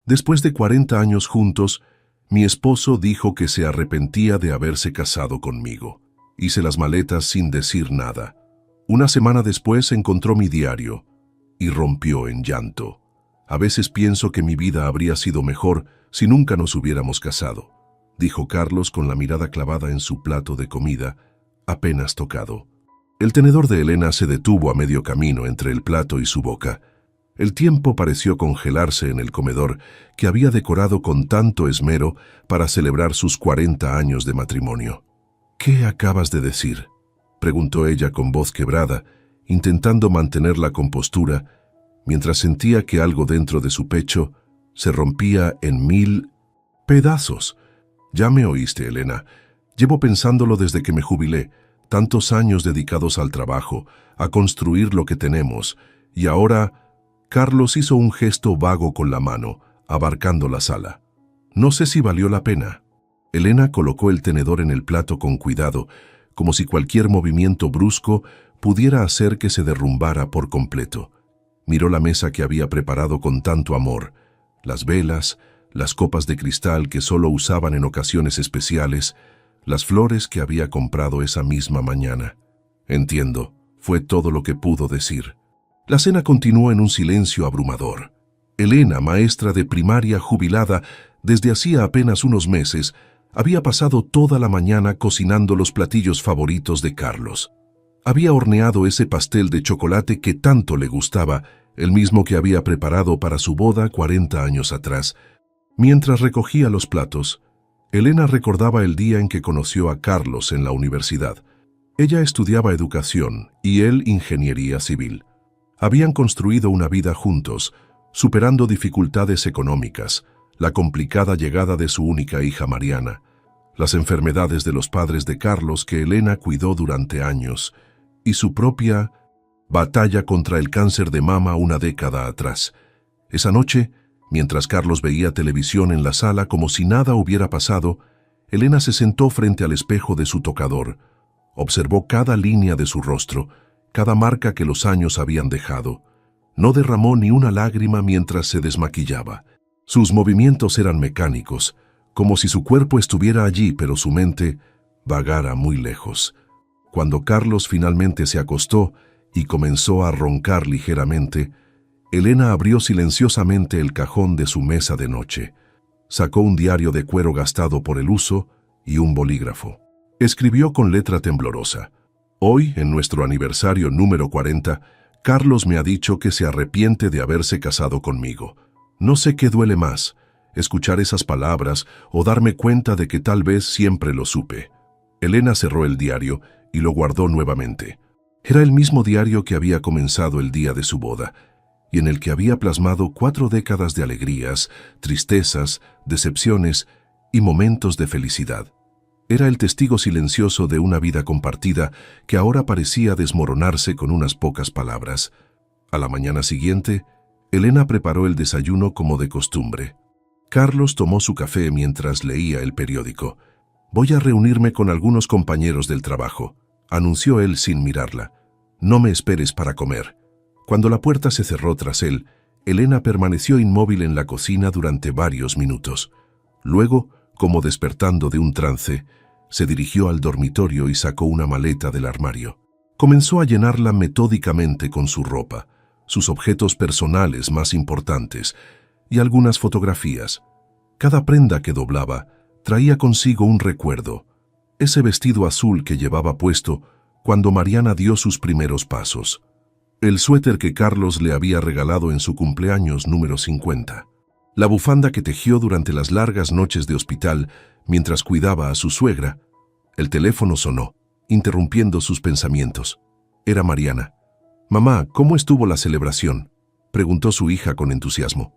Después de 40 años juntos, mi esposo dijo que se arrepentía de haberse casado conmigo. Hice las maletas sin decir nada. Una semana después encontró mi diario y rompió en llanto. A veces pienso que mi vida habría sido mejor si nunca nos hubiéramos casado, dijo Carlos con la mirada clavada en su plato de comida, apenas tocado. El tenedor de Elena se detuvo a medio camino entre el plato y su boca. El tiempo pareció congelarse en el comedor que había decorado con tanto esmero para celebrar sus 40 años de matrimonio. «¿Qué acabas de decir?», preguntó ella con voz quebrada, intentando mantener la compostura, mientras sentía que algo dentro de su pecho se rompía en 1000 pedazos. «Ya me oíste, Elena. Llevo pensándolo desde que me jubilé, tantos años dedicados al trabajo, a construir lo que tenemos, y ahora...» Carlos hizo un gesto vago con la mano, abarcando la sala. «No sé si valió la pena». Elena colocó el tenedor en el plato con cuidado, como si cualquier movimiento brusco pudiera hacer que se derrumbara por completo. Miró la mesa que había preparado con tanto amor, las velas, las copas de cristal que solo usaban en ocasiones especiales, las flores que había comprado esa misma mañana. «Entiendo», fue todo lo que pudo decir. La cena continuó en un silencio abrumador. Elena, maestra de primaria jubilada desde hacía apenas unos meses, había pasado toda la mañana cocinando los platillos favoritos de Carlos. Había horneado ese pastel de chocolate que tanto le gustaba, el mismo que había preparado para su boda 40 años atrás. Mientras recogía los platos, Elena recordaba el día en que conoció a Carlos en la universidad. Ella estudiaba educación y él ingeniería civil. Habían construido una vida juntos, superando dificultades económicas, la complicada llegada de su única hija Mariana, las enfermedades de los padres de Carlos que Elena cuidó durante años, y su propia batalla contra el cáncer de mama una década atrás. Esa noche, mientras Carlos veía televisión en la sala como si nada hubiera pasado, Elena se sentó frente al espejo de su tocador, observó cada línea de su rostro, cada marca que los años habían dejado. No derramó ni una lágrima mientras se desmaquillaba. Sus movimientos eran mecánicos, como si su cuerpo estuviera allí, pero su mente vagara muy lejos. Cuando Carlos finalmente se acostó y comenzó a roncar ligeramente, Elena abrió silenciosamente el cajón de su mesa de noche. Sacó un diario de cuero gastado por el uso y un bolígrafo. Escribió con letra temblorosa: «Hoy, en nuestro aniversario número 40, Carlos me ha dicho que se arrepiente de haberse casado conmigo. No sé qué duele más, escuchar esas palabras o darme cuenta de que tal vez siempre lo supe». Elena cerró el diario y lo guardó nuevamente. Era el mismo diario que había comenzado el día de su boda, y en el que había plasmado 4 décadas de alegrías, tristezas, decepciones y momentos de felicidad. Era el testigo silencioso de una vida compartida que ahora parecía desmoronarse con unas pocas palabras. A la mañana siguiente, Elena preparó el desayuno como de costumbre. Carlos tomó su café mientras leía el periódico. «Voy a reunirme con algunos compañeros del trabajo», anunció él sin mirarla. «No me esperes para comer». Cuando la puerta se cerró tras él, Elena permaneció inmóvil en la cocina durante varios minutos. Luego, como despertando de un trance, se dirigió al dormitorio y sacó una maleta del armario. Comenzó a llenarla metódicamente con su ropa, sus objetos personales más importantes y algunas fotografías. Cada prenda que doblaba traía consigo un recuerdo, ese vestido azul que llevaba puesto cuando Mariana dio sus primeros pasos, el suéter que Carlos le había regalado en su cumpleaños número 50, la bufanda que tejió durante las largas noches de hospital mientras cuidaba a su suegra. El teléfono sonó, interrumpiendo sus pensamientos. Era Mariana. «Mamá, ¿cómo estuvo la celebración?», preguntó su hija con entusiasmo.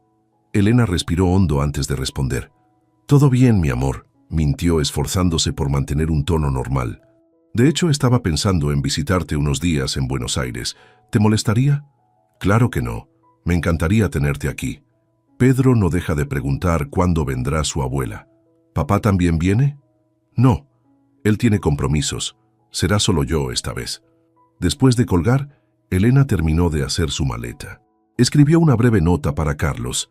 Elena respiró hondo antes de responder. «Todo bien, mi amor», mintió esforzándose por mantener un tono normal. «De hecho, estaba pensando en visitarte unos días en Buenos Aires. ¿Te molestaría?». «Claro que no. Me encantaría tenerte aquí». Pedro no deja de preguntar cuándo vendrá su abuela. «¿Papá también viene?». «No. Él tiene compromisos. Será solo yo esta vez». Después de colgar, Elena terminó de hacer su maleta. Escribió una breve nota para Carlos.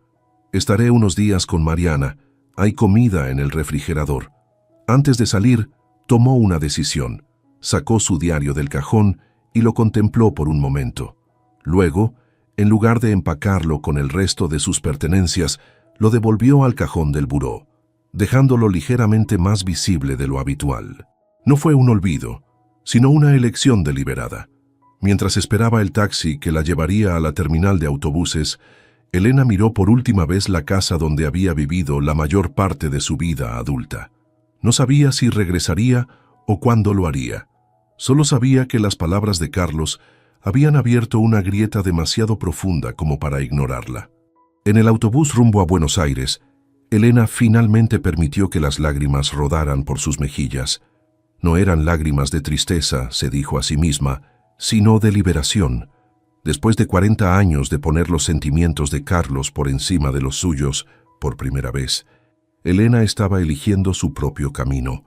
Estaré unos días con Mariana. Hay comida en el refrigerador. Antes de salir, tomó una decisión. Sacó su diario del cajón y lo contempló por un momento. Luego, en lugar de empacarlo con el resto de sus pertenencias, lo devolvió al cajón del buró, dejándolo ligeramente más visible de lo habitual. No fue un olvido, sino una elección deliberada. Mientras esperaba el taxi que la llevaría a la terminal de autobuses, Elena miró por última vez la casa donde había vivido la mayor parte de su vida adulta. No sabía si regresaría o cuándo lo haría. Solo sabía que las palabras de Carlos habían abierto una grieta demasiado profunda como para ignorarla. En el autobús rumbo a Buenos Aires, Elena finalmente permitió que las lágrimas rodaran por sus mejillas. No eran lágrimas de tristeza, se dijo a sí misma, sino de liberación. Después de 40 años de poner los sentimientos de Carlos por encima de los suyos, por primera vez, Elena estaba eligiendo su propio camino.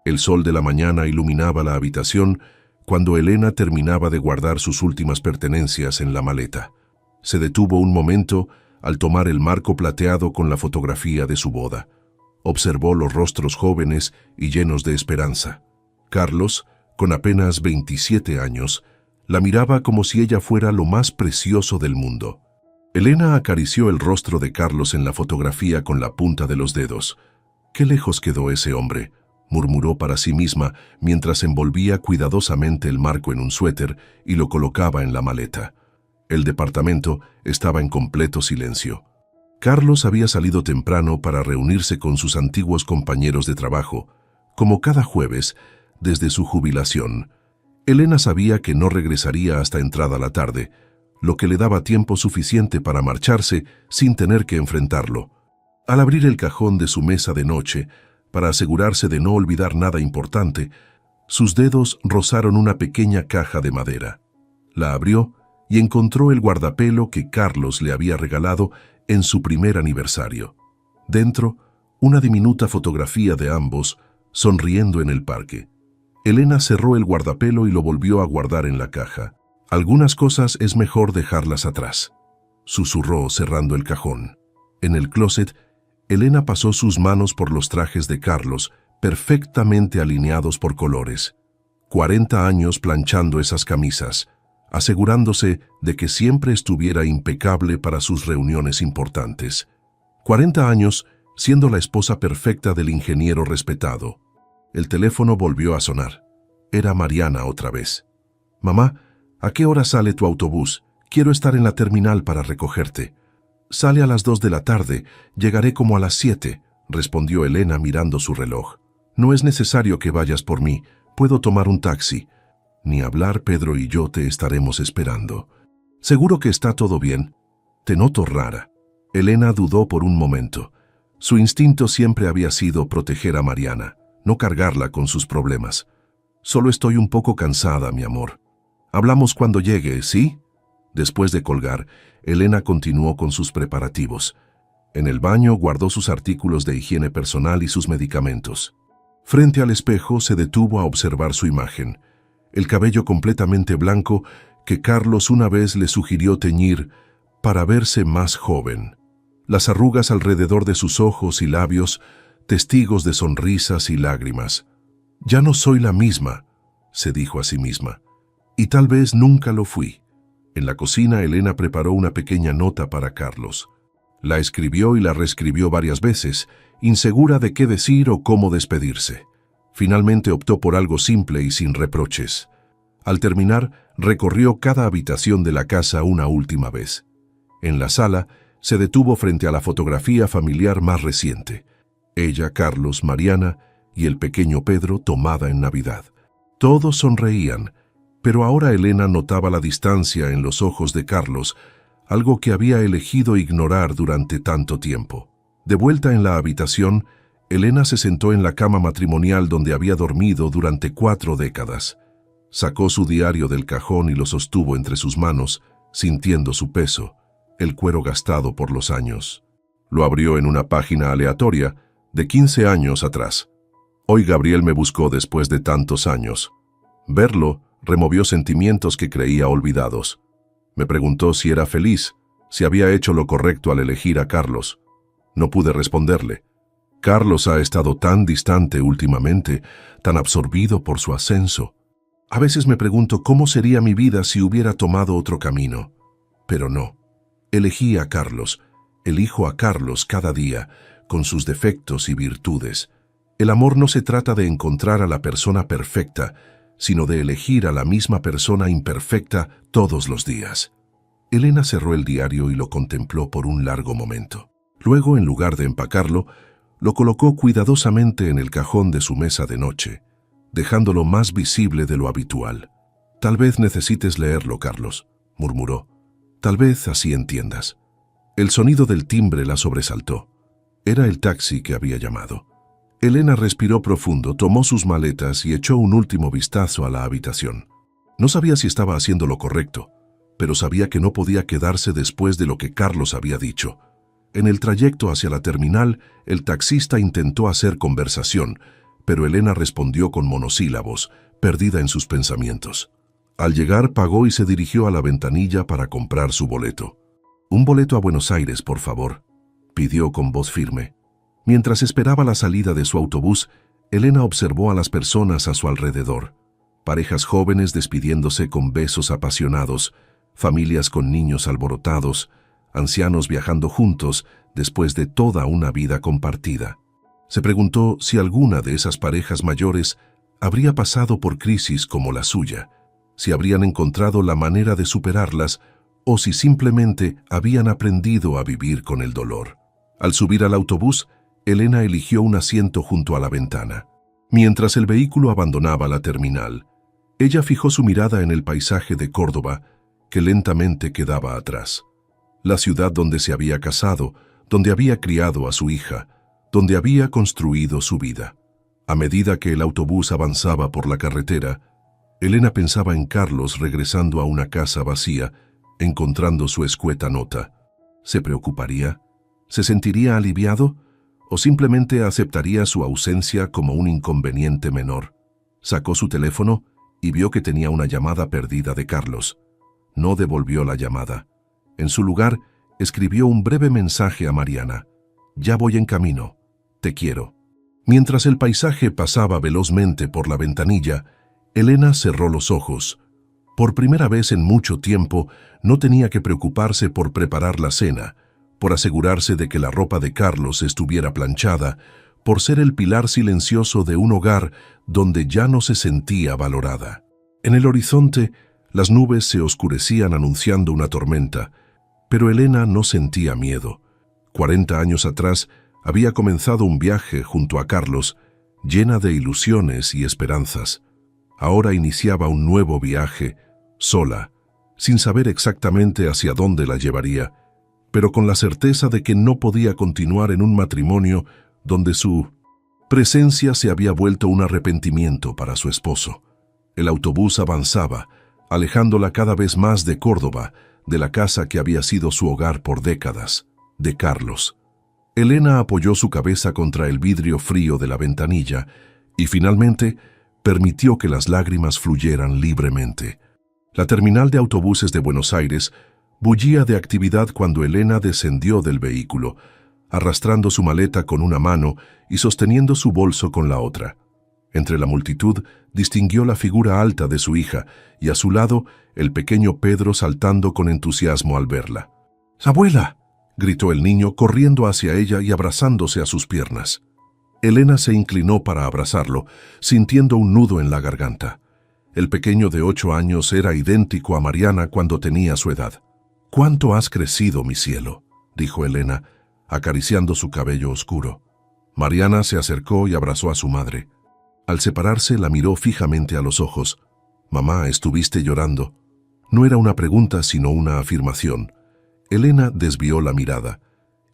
El sol de la mañana iluminaba la habitación cuando Elena terminaba de guardar sus últimas pertenencias en la maleta. Se detuvo un momento al tomar el marco plateado con la fotografía de su boda. Observó los rostros jóvenes y llenos de esperanza. Carlos, con apenas 27 años, la miraba como si ella fuera lo más precioso del mundo. Elena acarició el rostro de Carlos en la fotografía con la punta de los dedos. «Qué lejos quedó ese hombre», murmuró para sí misma mientras envolvía cuidadosamente el marco en un suéter y lo colocaba en la maleta. El departamento estaba en completo silencio. Carlos había salido temprano para reunirse con sus antiguos compañeros de trabajo, como cada jueves, desde su jubilación. Elena sabía que no regresaría hasta entrada la tarde, lo que le daba tiempo suficiente para marcharse sin tener que enfrentarlo. Al abrir el cajón de su mesa de noche, para asegurarse de no olvidar nada importante, sus dedos rozaron una pequeña caja de madera. La abrió y encontró el guardapelo que Carlos le había regalado en su primer aniversario. Dentro, una diminuta fotografía de ambos, sonriendo en el parque. Elena cerró el guardapelo y lo volvió a guardar en la caja. «Algunas cosas es mejor dejarlas atrás», susurró cerrando el cajón. En el closet, Elena pasó sus manos por los trajes de Carlos, perfectamente alineados por colores. 40 años planchando esas camisas, asegurándose de que siempre estuviera impecable para sus reuniones importantes. 40 años siendo la esposa perfecta del ingeniero respetado. El teléfono volvió a sonar. Era Mariana otra vez. «Mamá, ¿a qué hora sale tu autobús? Quiero estar en la terminal para recogerte». «Sale a las 2 de la tarde, llegaré como a las 7», respondió Elena mirando su reloj. «No es necesario que vayas por mí, puedo tomar un taxi». «Ni hablar, Pedro y yo te estaremos esperando». «¿Seguro que está todo bien?» «Te noto rara». Elena dudó por un momento. Su instinto siempre había sido proteger a Mariana, no cargarla con sus problemas. «Solo estoy un poco cansada, mi amor. Hablamos cuando llegue, ¿sí?» Después de colgar, Elena continuó con sus preparativos. En el baño guardó sus artículos de higiene personal y sus medicamentos. Frente al espejo se detuvo a observar su imagen, el cabello completamente blanco que Carlos una vez le sugirió teñir para verse más joven. Las arrugas alrededor de sus ojos y labios, testigos de sonrisas y lágrimas. «Ya no soy la misma», se dijo a sí misma, «y tal vez nunca lo fui». En la cocina, Elena preparó una pequeña nota para Carlos. La escribió y la reescribió varias veces, insegura de qué decir o cómo despedirse. Finalmente optó por algo simple y sin reproches. Al terminar, recorrió cada habitación de la casa una última vez. En la sala, se detuvo frente a la fotografía familiar más reciente. Ella, Carlos, Mariana y el pequeño Pedro tomada en Navidad. Todos sonreían, pero ahora Elena notaba la distancia en los ojos de Carlos, algo que había elegido ignorar durante tanto tiempo. De vuelta en la habitación, Elena se sentó en la cama matrimonial donde había dormido durante 4 décadas. Sacó su diario del cajón y lo sostuvo entre sus manos, sintiendo su peso, el cuero gastado por los años. Lo abrió en una página aleatoria de 15 años atrás. «Hoy Gabriel me buscó después de tantos años». Verlo removió sentimientos que creía olvidados. Me preguntó si era feliz. si había hecho lo correcto al elegir a Carlos. No pude responderle. Carlos ha estado tan distante últimamente, tan absorbido por su ascenso. A veces me pregunto cómo sería mi vida si hubiera tomado otro camino. Pero no. Elegí a Carlos. Elijo a Carlos cada día, con sus defectos y virtudes. El amor no se trata de encontrar a la persona perfecta, sino de elegir a la misma persona imperfecta todos los días. Elena cerró el diario y lo contempló por un largo momento. Luego, en lugar de empacarlo, lo colocó cuidadosamente en el cajón de su mesa de noche, dejándolo más visible de lo habitual. «Tal vez necesites leerlo, Carlos», murmuró. «Tal vez así entiendas». El sonido del timbre la sobresaltó. Era el taxi que había llamado. Elena respiró profundo, tomó sus maletas y echó un último vistazo a la habitación. No sabía si estaba haciendo lo correcto, pero sabía que no podía quedarse después de lo que Carlos había dicho. En el trayecto hacia la terminal, el taxista intentó hacer conversación, pero Elena respondió con monosílabos, perdida en sus pensamientos. Al llegar, pagó y se dirigió a la ventanilla para comprar su boleto. «Un boleto a Buenos Aires, por favor», pidió con voz firme. Mientras esperaba la salida de su autobús, Elena observó a las personas a su alrededor. Parejas jóvenes despidiéndose con besos apasionados, familias con niños alborotados, ancianos viajando juntos después de toda una vida compartida. Se preguntó si alguna de esas parejas mayores habría pasado por crisis como la suya, si habrían encontrado la manera de superarlas o si simplemente habían aprendido a vivir con el dolor. Al subir al autobús, Elena eligió un asiento junto a la ventana. Mientras el vehículo abandonaba la terminal, ella fijó su mirada en el paisaje de Córdoba, que lentamente quedaba atrás. La ciudad donde se había casado, donde había criado a su hija, donde había construido su vida. A medida que el autobús avanzaba por la carretera, Elena pensaba en Carlos regresando a una casa vacía, encontrando su escueta nota. ¿Se preocuparía? ¿Se sentiría aliviado? ¿O simplemente aceptaría su ausencia como un inconveniente menor? Sacó su teléfono y vio que tenía una llamada perdida de Carlos. No devolvió la llamada. En su lugar, escribió un breve mensaje a Mariana. «Ya voy en camino. Te quiero». Mientras el paisaje pasaba velozmente por la ventanilla, Elena cerró los ojos. Por primera vez en mucho tiempo, no tenía que preocuparse por preparar la cena, por asegurarse de que la ropa de Carlos estuviera planchada, por ser el pilar silencioso de un hogar donde ya no se sentía valorada. En el horizonte, las nubes se oscurecían anunciando una tormenta, pero Elena no sentía miedo. 40 años atrás, había comenzado un viaje junto a Carlos, llena de ilusiones y esperanzas. Ahora iniciaba un nuevo viaje, sola, sin saber exactamente hacia dónde la llevaría, pero con la certeza de que no podía continuar en un matrimonio donde su presencia se había vuelto un arrepentimiento para su esposo. El autobús avanzaba, alejándola cada vez más de Córdoba, de la casa que había sido su hogar por décadas, de Carlos. Elena apoyó su cabeza contra el vidrio frío de la ventanilla y finalmente permitió que las lágrimas fluyeran libremente. La terminal de autobuses de Buenos Aires bullía de actividad cuando Elena descendió del vehículo, arrastrando su maleta con una mano y sosteniendo su bolso con la otra. Entre la multitud distinguió la figura alta de su hija y a su lado el pequeño Pedro saltando con entusiasmo al verla. «¡Abuela!», gritó el niño corriendo hacia ella y abrazándose a sus piernas. Elena se inclinó para abrazarlo, sintiendo un nudo en la garganta. El pequeño de 8 años era idéntico a Mariana cuando tenía su edad. «¿Cuánto has crecido, mi cielo?», dijo Elena, acariciando su cabello oscuro. Mariana se acercó y abrazó a su madre. Al separarse, la miró fijamente a los ojos. «Mamá, ¿estuviste llorando?». No era una pregunta, sino una afirmación. Elena desvió la mirada.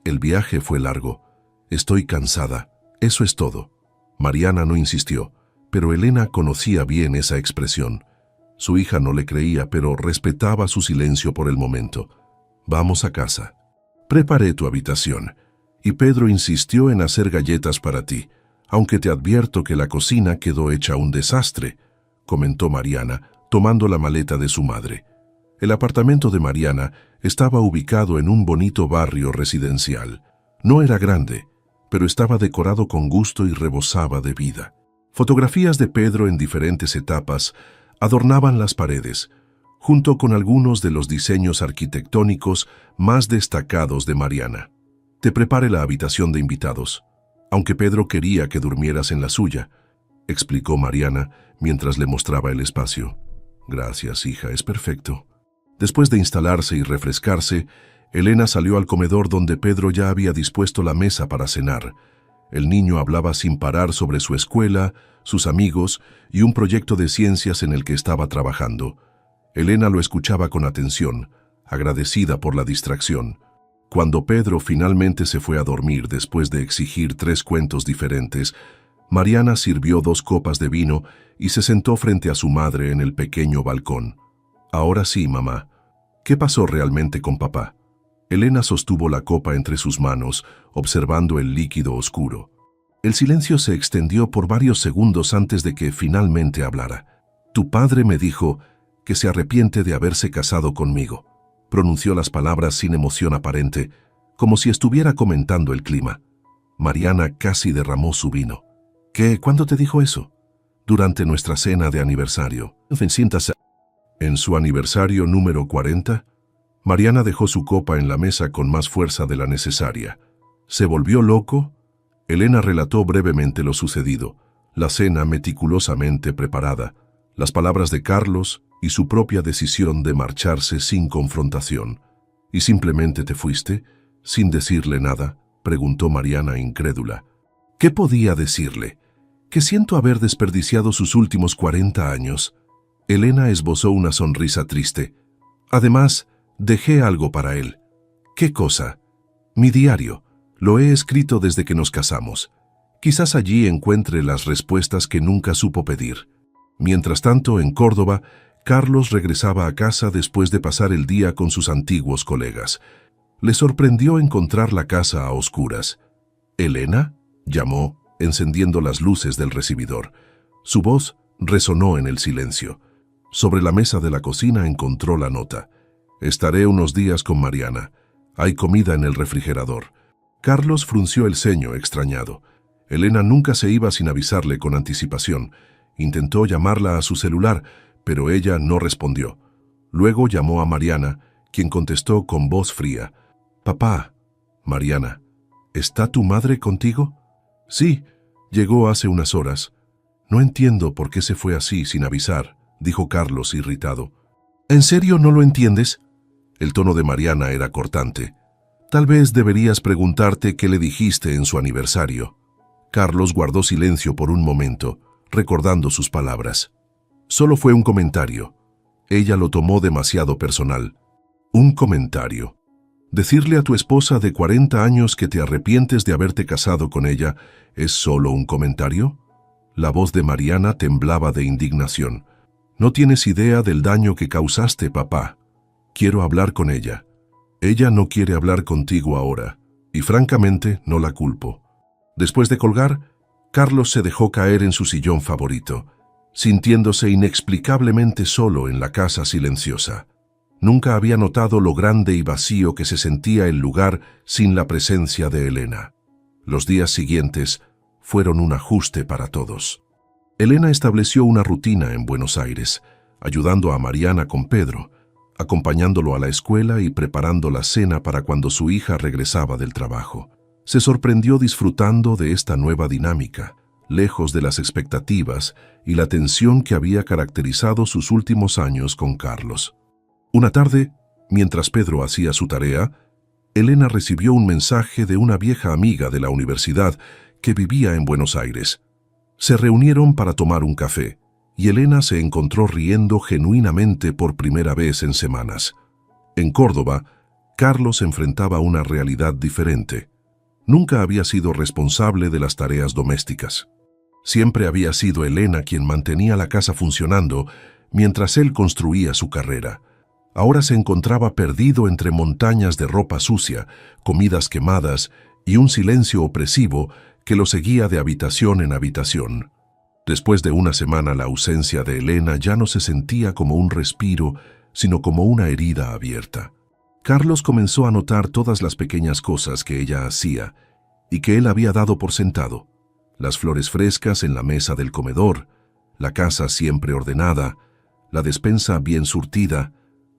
«El viaje fue largo. Estoy cansada. Eso es todo». Mariana no insistió, pero Elena conocía bien esa expresión. Su hija no le creía, pero respetaba su silencio por el momento. «Vamos a casa. Preparé tu habitación, y Pedro insistió en hacer galletas para ti, aunque te advierto que la cocina quedó hecha un desastre», comentó Mariana, tomando la maleta de su madre. El apartamento de Mariana Estaba ubicado en un bonito barrio residencial. No era grande, pero estaba decorado con gusto y rebosaba de vida. Fotografías de Pedro en diferentes etapas adornaban las paredes, junto con algunos de los diseños arquitectónicos más destacados de Mariana. Te prepare la habitación de invitados, aunque Pedro quería que durmieras en la suya, explicó Mariana mientras le mostraba el espacio. Gracias, hija, es perfecto. Después de instalarse y refrescarse, Elena salió al comedor donde Pedro ya había dispuesto la mesa para cenar. El niño hablaba sin parar sobre su escuela, sus amigos y un proyecto de ciencias en el que estaba trabajando. Elena lo escuchaba con atención, agradecida por la distracción. Cuando Pedro finalmente se fue a dormir después de exigir 3 cuentos diferentes, Mariana sirvió 2 copas de vino y se sentó frente a su madre en el pequeño balcón. Ahora sí, mamá. ¿Qué pasó realmente con papá? Elena sostuvo la copa entre sus manos, observando el líquido oscuro. El silencio se extendió por varios segundos antes de que finalmente hablara. Tu padre me dijo que se arrepiente de haberse casado conmigo. Pronunció las palabras sin emoción aparente, como si estuviera comentando el clima. Mariana casi derramó su vino. ¿Qué? ¿Cuándo te dijo eso? Durante nuestra cena de aniversario. En su aniversario número 40, Mariana dejó su copa en la mesa con más fuerza de la necesaria. ¿Se volvió loco? Elena relató brevemente lo sucedido, la cena meticulosamente preparada, las palabras de Carlos y su propia decisión de marcharse sin confrontación. ¿Y simplemente te fuiste, sin decirle nada?, preguntó Mariana incrédula. ¿Qué podía decirle? Que siento haber desperdiciado sus últimos 40 años. Elena esbozó una sonrisa triste. Además, dejé algo para él. ¿Qué cosa? Mi diario. Lo he escrito desde que nos casamos. Quizás allí encuentre las respuestas que nunca supo pedir. Mientras tanto, en Córdoba, Carlos regresaba a casa después de pasar el día con sus antiguos colegas. Le sorprendió encontrar la casa a oscuras. «¿Elena?», llamó, encendiendo las luces del recibidor. Su voz resonó en el silencio. Sobre la mesa de la cocina encontró la nota. «Estaré unos días con Mariana. Hay comida en el refrigerador». Carlos frunció el ceño, extrañado. Elena nunca se iba sin avisarle con anticipación. Intentó llamarla a su celular, pero ella no respondió. Luego llamó a Mariana, quien contestó con voz fría. «Papá». «Mariana, ¿está tu madre contigo?» «Sí, llegó hace unas horas». «No entiendo por qué se fue así sin avisar», dijo Carlos irritado. «¿En serio no lo entiendes?» El tono de Mariana era cortante. «Tal vez deberías preguntarte qué le dijiste en su aniversario». Carlos guardó silencio por un momento, recordando sus palabras. Solo fue un comentario. Ella lo tomó demasiado personal. Un comentario. Decirle a tu esposa de 40 años que te arrepientes de haberte casado con ella, ¿es solo un comentario? La voz de Mariana temblaba de indignación. «No tienes idea del daño que causaste, papá. Quiero hablar con ella. Ella no quiere hablar contigo ahora, y francamente no la culpo». Después de colgar, Carlos se dejó caer en su sillón favorito, sintiéndose inexplicablemente solo en la casa silenciosa. Nunca había notado lo grande y vacío que se sentía el lugar sin la presencia de Elena. Los días siguientes fueron un ajuste para todos. Elena estableció una rutina en Buenos Aires, ayudando a Mariana con Pedro, acompañándolo a la escuela y preparando la cena para cuando su hija regresaba del trabajo. Se sorprendió disfrutando de esta nueva dinámica, lejos de las expectativas y la tensión que había caracterizado sus últimos años con Carlos. Una tarde, mientras Pedro hacía su tarea, Elena recibió un mensaje de una vieja amiga de la universidad que vivía en Buenos Aires. Se reunieron para tomar un café, y Elena se encontró riendo genuinamente por primera vez en semanas. En Córdoba, Carlos enfrentaba una realidad diferente. Nunca había sido responsable de las tareas domésticas. Siempre había sido Elena quien mantenía la casa funcionando mientras él construía su carrera. Ahora se encontraba perdido entre montañas de ropa sucia, comidas quemadas y un silencio opresivo que lo seguía de habitación en habitación. Después de una semana, la ausencia de Elena ya no se sentía como un respiro, sino como una herida abierta. Carlos comenzó a notar todas las pequeñas cosas que ella hacía y que él había dado por sentado. Las flores frescas en la mesa del comedor, la casa siempre ordenada, la despensa bien surtida,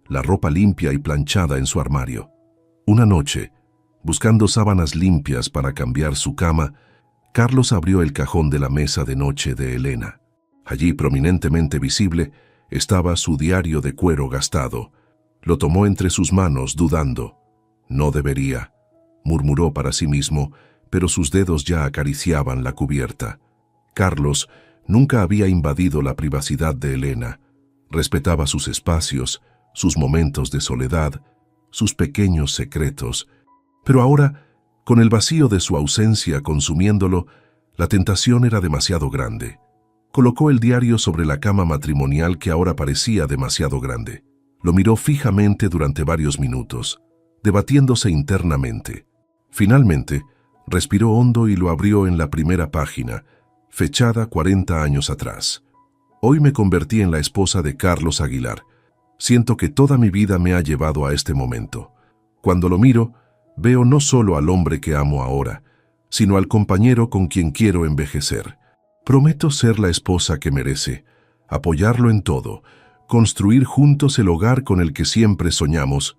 la ropa limpia y planchada en su armario. Una noche, buscando sábanas limpias para cambiar su cama, Carlos abrió el cajón de la mesa de noche de Elena. Allí, prominentemente visible, estaba su diario de cuero gastado. Lo tomó entre sus manos, dudando. No debería, murmuró para sí mismo, pero sus dedos ya acariciaban la cubierta. Carlos nunca había invadido la privacidad de Elena. Respetaba sus espacios, sus momentos de soledad, sus pequeños secretos. Pero ahora, con el vacío de su ausencia consumiéndolo, la tentación era demasiado grande. Colocó el diario sobre la cama matrimonial que ahora parecía demasiado grande. Lo miró fijamente durante varios minutos, debatiéndose internamente. Finalmente, respiró hondo y lo abrió en la primera página, fechada 40 años atrás. Hoy me convertí en la esposa de Carlos Aguilar. Siento que toda mi vida me ha llevado a este momento. Cuando lo miro, veo no solo al hombre que amo ahora, sino al compañero con quien quiero envejecer. Prometo ser la esposa que merece, apoyarlo en todo, construir juntos el hogar con el que siempre soñamos.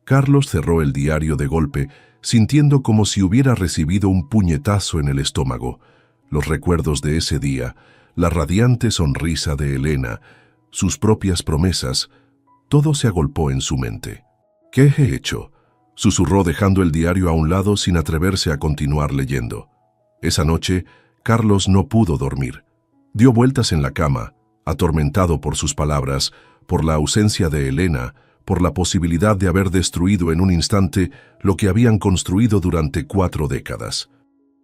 Carlos cerró el diario de golpe, sintiendo como si hubiera recibido un puñetazo en el estómago. Los recuerdos de ese día, la radiante sonrisa de Elena, sus propias promesas, todo se agolpó en su mente. ¿Qué he hecho?, susurró dejando el diario a un lado sin atreverse a continuar leyendo. Esa noche, Carlos no pudo dormir. Dio vueltas en la cama, atormentado por sus palabras, por la ausencia de Elena, por la posibilidad de haber destruido en un instante lo que habían construido durante 4 décadas.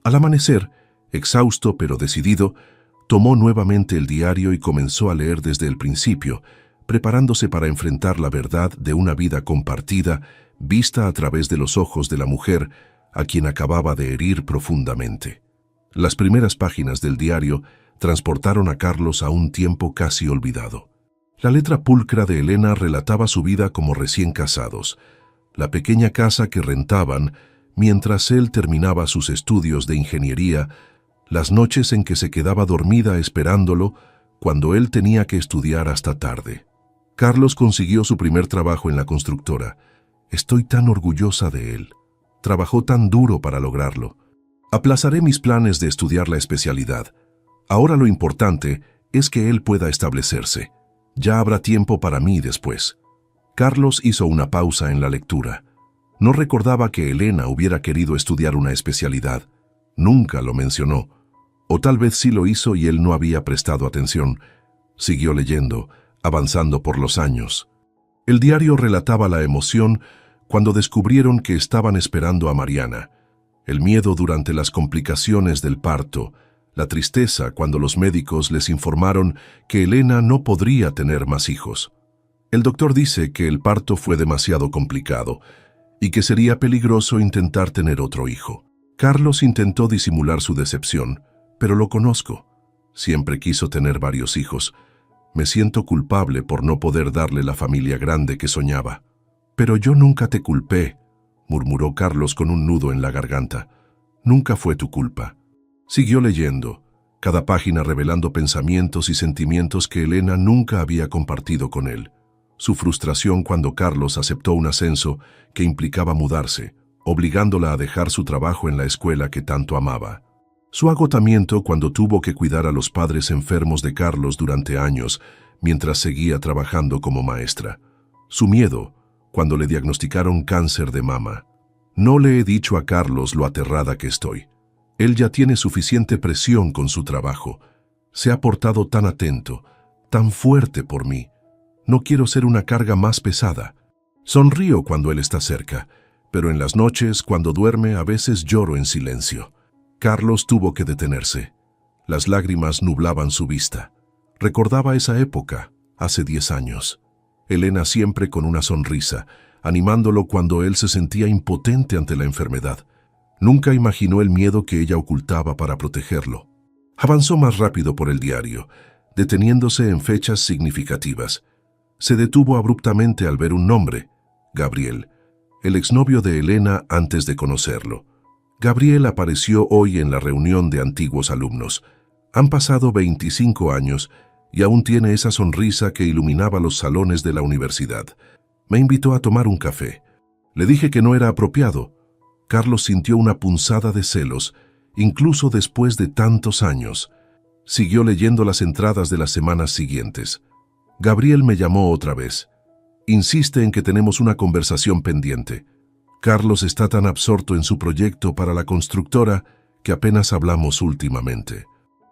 Al amanecer, exhausto pero decidido, tomó nuevamente el diario y comenzó a leer desde el principio, preparándose para enfrentar la verdad de una vida compartida, vista a través de los ojos de la mujer a quien acababa de herir profundamente. Las primeras páginas del diario transportaron a Carlos a un tiempo casi olvidado. La letra pulcra de Elena relataba su vida como recién casados, la pequeña casa que rentaban mientras él terminaba sus estudios de ingeniería, las noches en que se quedaba dormida esperándolo cuando él tenía que estudiar hasta tarde. Carlos consiguió su primer trabajo en la constructora. Estoy tan orgullosa de él. Trabajó tan duro para lograrlo. Aplazaré mis planes de estudiar la especialidad. Ahora lo importante es que él pueda establecerse. Ya habrá tiempo para mí después. Carlos hizo una pausa en la lectura. No recordaba que Elena hubiera querido estudiar una especialidad. Nunca lo mencionó. O tal vez sí lo hizo y él no había prestado atención. Siguió leyendo, avanzando por los años. El diario relataba la emoción cuando descubrieron que estaban esperando a Mariana, el miedo durante las complicaciones del parto, la tristeza cuando los médicos les informaron que Elena no podría tener más hijos. El doctor dice que el parto fue demasiado complicado y que sería peligroso intentar tener otro hijo. Carlos intentó disimular su decepción, pero lo conozco. Siempre quiso tener varios hijos. Me siento culpable por no poder darle la familia grande que soñaba. Pero yo nunca te culpé, murmuró Carlos con un nudo en la garganta. Nunca fue tu culpa. Siguió leyendo, cada página revelando pensamientos y sentimientos que Elena nunca había compartido con él. Su frustración cuando Carlos aceptó un ascenso que implicaba mudarse, obligándola a dejar su trabajo en la escuela que tanto amaba. Su agotamiento cuando tuvo que cuidar a los padres enfermos de Carlos durante años, mientras seguía trabajando como maestra. Su miedo cuando le diagnosticaron cáncer de mama. No le he dicho a Carlos lo aterrada que estoy. Él ya tiene suficiente presión con su trabajo. Se ha portado tan atento, tan fuerte por mí. No quiero ser una carga más pesada. Sonrío cuando él está cerca, pero en las noches, cuando duerme, a veces lloro en silencio. Carlos tuvo que detenerse. Las lágrimas nublaban su vista. Recordaba esa época, hace 10 años. Elena siempre con una sonrisa, animándolo cuando él se sentía impotente ante la enfermedad. Nunca imaginó el miedo que ella ocultaba para protegerlo. Avanzó más rápido por el diario, deteniéndose en fechas significativas. Se detuvo abruptamente al ver un nombre, Gabriel. el exnovio de Elena antes de conocerlo. Gabriel apareció hoy en la reunión de antiguos alumnos. Han pasado 25 años y aún tiene esa sonrisa que iluminaba los salones de la universidad. Me invitó a tomar un café. Le dije que no era apropiado. Carlos sintió una punzada de celos, incluso después de tantos años. Siguió leyendo las entradas de las semanas siguientes. Gabriel me llamó otra vez. Insiste en que tenemos una conversación pendiente. Carlos está tan absorto en su proyecto para la constructora que apenas hablamos últimamente.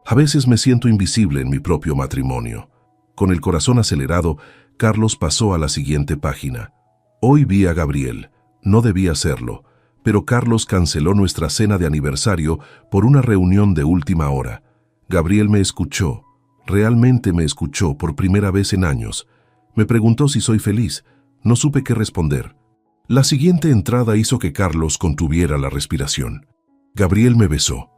A veces me siento invisible en mi propio matrimonio. Con el corazón acelerado, Carlos pasó a la siguiente página. Hoy vi a Gabriel. No debía hacerlo, pero Carlos canceló nuestra cena de aniversario por una reunión de última hora. Gabriel me escuchó. Realmente me escuchó por primera vez en años. Me preguntó si soy feliz. No supe qué responder. La siguiente entrada hizo que Carlos contuviera la respiración. Gabriel me besó.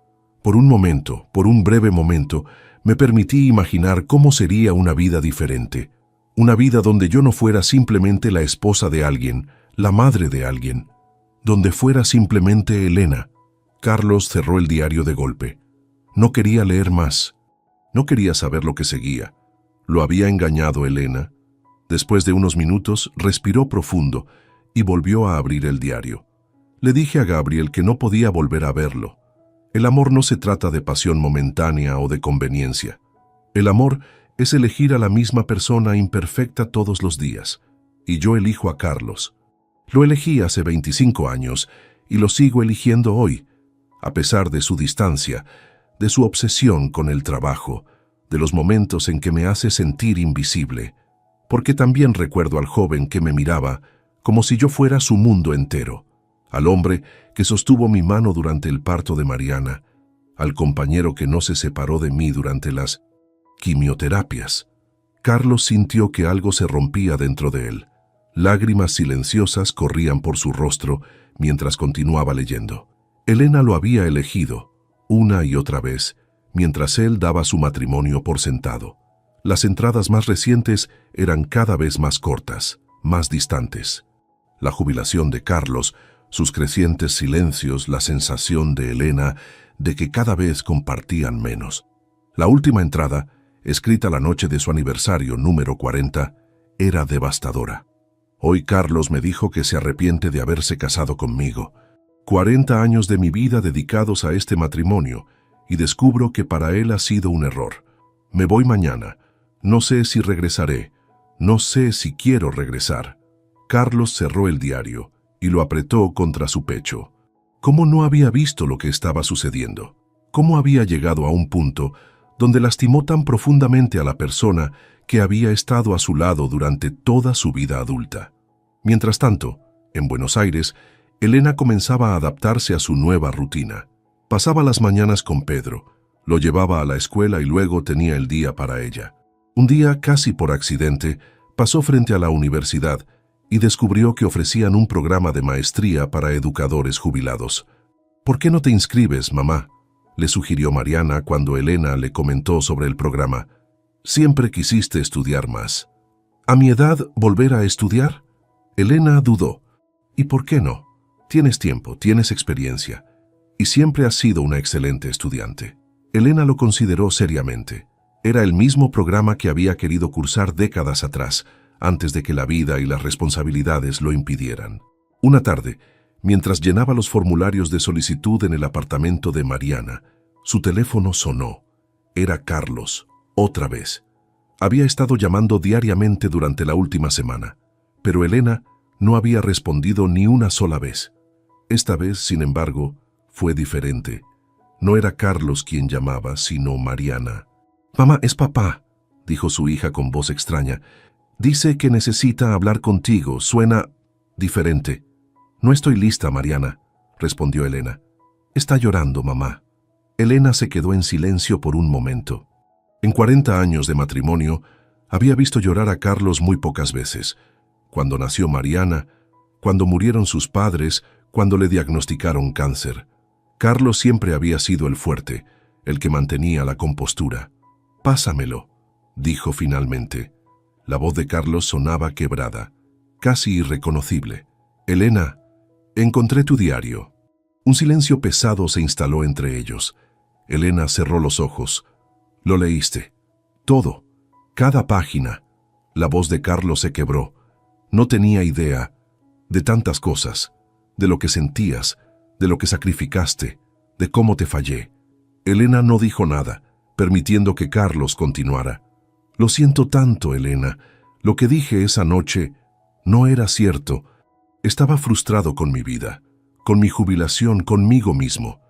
Por un momento, por un breve momento, me permití imaginar cómo sería una vida diferente. Una vida donde yo no fuera simplemente la esposa de alguien, la madre de alguien. Donde fuera simplemente Elena. Carlos cerró el diario de golpe. No quería leer más. No quería saber lo que seguía. ¿Lo había engañado Elena? Después de unos minutos, respiró profundo y volvió a abrir el diario. Le dije a Gabriel que no podía volver a verlo. El amor no se trata de pasión momentánea o de conveniencia. El amor es elegir a la misma persona imperfecta todos los días. Y yo elijo a Carlos. Lo elegí hace 25 años y lo sigo eligiendo hoy, a pesar de su distancia, de su obsesión con el trabajo, de los momentos en que me hace sentir invisible, porque también recuerdo al joven que me miraba como si yo fuera su mundo entero, al hombre que sostuvo mi mano durante el parto de Mariana, al compañero que no se separó de mí durante las quimioterapias. Carlos sintió que algo se rompía dentro de él. Lágrimas silenciosas corrían por su rostro mientras continuaba leyendo. Elena lo había elegido, una y otra vez, mientras él daba su matrimonio por sentado. Las entradas más recientes eran cada vez más cortas, más distantes. La jubilación de Carlos, sus crecientes silencios, la sensación de Elena de que cada vez compartían menos. La última entrada, escrita la noche de su aniversario número 40, era devastadora. Hoy Carlos me dijo que se arrepiente de haberse casado conmigo. 40 años de mi vida dedicados a este matrimonio, y descubro que para él ha sido un error. Me voy mañana. No sé si regresaré. No sé si quiero regresar. Carlos cerró el diario y lo apretó contra su pecho. ¿Cómo no había visto lo que estaba sucediendo? ¿Cómo había llegado a un punto donde lastimó tan profundamente a la persona que había estado a su lado durante toda su vida adulta? Mientras tanto, en Buenos Aires, Elena comenzaba a adaptarse a su nueva rutina. Pasaba las mañanas con Pedro, lo llevaba a la escuela y luego tenía el día para ella. Un día, casi por accidente, pasó frente a la universidad y descubrió que ofrecían un programa de maestría para educadores jubilados. ¿Por qué no te inscribes, mamá?, le sugirió Mariana cuando Elena le comentó sobre el programa. Siempre quisiste estudiar más. ¿A mi edad volver a estudiar? Elena dudó. ¿Y por qué no? Tienes tiempo, tienes experiencia, y siempre has sido una excelente estudiante. Elena lo consideró seriamente. Era el mismo programa que había querido cursar décadas atrás, antes de que la vida y las responsabilidades lo impidieran. Una tarde, mientras llenaba los formularios de solicitud en el apartamento de Mariana, su teléfono sonó. Era Carlos, otra vez. Había estado llamando diariamente durante la última semana, pero Elena no había respondido ni una sola vez. Esta vez, sin embargo, fue diferente. No era Carlos quien llamaba, sino Mariana. «Mamá, es papá», dijo su hija con voz extraña. «Dice que necesita hablar contigo. Suena diferente». «No estoy lista, Mariana», respondió Elena. «Está llorando, mamá». Elena se quedó en silencio por un momento. En 40 años de matrimonio, había visto llorar a Carlos muy pocas veces. Cuando nació Mariana, cuando murieron sus padres, cuando le diagnosticaron cáncer. Carlos siempre había sido el fuerte, el que mantenía la compostura. «Pásamelo», dijo finalmente. La voz de Carlos sonaba quebrada, casi irreconocible. «Elena», Encontré tu diario. Un silencio pesado se instaló entre ellos. Elena cerró los ojos. Lo leíste. Todo. Cada página. La voz de Carlos se quebró. No tenía idea de tantas cosas, de lo que sentías, de lo que sacrificaste, de cómo te fallé. Elena no dijo nada, permitiendo que Carlos continuara. Lo siento tanto, Elena. Lo que dije esa noche no era cierto. Estaba frustrado con mi vida, con mi jubilación, conmigo mismo,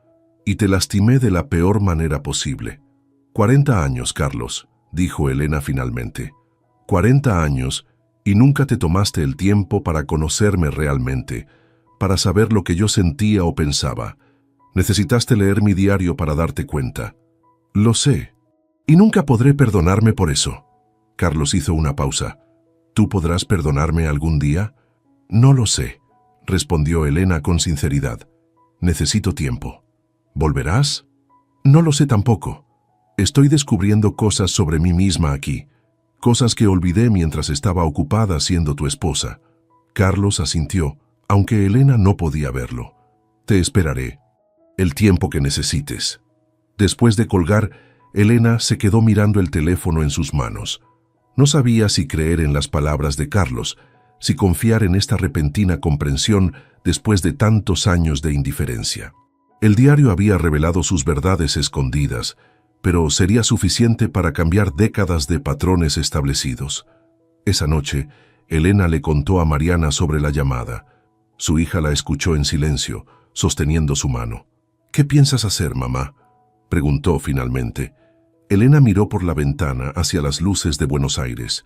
y te lastimé de la peor manera posible. 40 años, Carlos, dijo Elena finalmente. 40 años, y nunca te tomaste el tiempo para conocerme realmente, para saber lo que yo sentía o pensaba. Necesitaste leer mi diario para darte cuenta. Lo sé, y nunca podré perdonarme por eso. Carlos hizo una pausa. ¿Tú podrás perdonarme algún día? No lo sé, respondió Elena con sinceridad. Necesito tiempo. ¿Volverás? No lo sé tampoco. Estoy descubriendo cosas sobre mí misma aquí, cosas que olvidé mientras estaba ocupada siendo tu esposa. Carlos asintió, aunque Elena no podía verlo. Te esperaré. El tiempo que necesites. Después de colgar, Elena se quedó mirando el teléfono en sus manos. No sabía si creer en las palabras de Carlos, si confiar en esta repentina comprensión después de tantos años de indiferencia. El diario había revelado sus verdades escondidas, pero sería suficiente para cambiar décadas de patrones establecidos. Esa noche, Elena le contó a Mariana sobre la llamada. Su hija la escuchó en silencio, sosteniendo su mano. ¿Qué piensas hacer, mamá?, preguntó finalmente. Elena miró por la ventana hacia las luces de Buenos Aires.